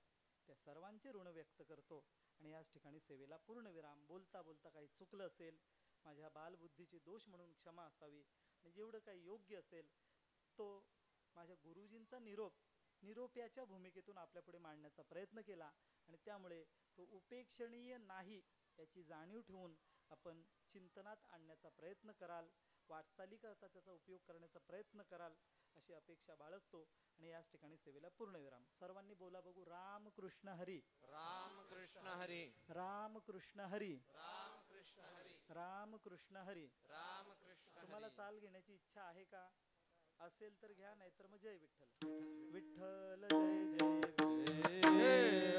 त्या सर्वांचे ऋण व्यक्त करतो आणि याच ठिकाणी सेवेला पूर्णविराम. बोलता बोलता काही चुकलं असेल, माझ्या बालबुद्धीचे दोष म्हणून क्षमा असावी, आणि जेवढं काही योग्य असेल तो माझ्या गुरुजींचा निरोप्याच्या भूमिकेतून आपल्यापुढे मांडण्याचा प्रयत्न केला, आणि त्यामुळे तो उपेक्षणीय नाही याची जाणीव ठेवून आपण चिंतनात आणण्याचा प्रयत्न कराल, वाटचाली करता त्याचा उपयोग करण्याचा प्रयत्न कराल अशी अपेक्षा बाळगतो, आणि याच ठिकाणी सेवेला पूर्णविराम. सर्वांनी बोला बघू, राम कृष्ण हरी. राम कृष्ण हरी. राम कृष्ण हरी. राम कृष्ण हरी. राम कृष्ण हरी. राम कृष्ण तुम्हाला हरी. चाल घेण्याची इच्छा आहे का? असेल तर घ्या, नाहीतर मग जय विठ्ठल. विठ्ठल जय जय विठ्ठल.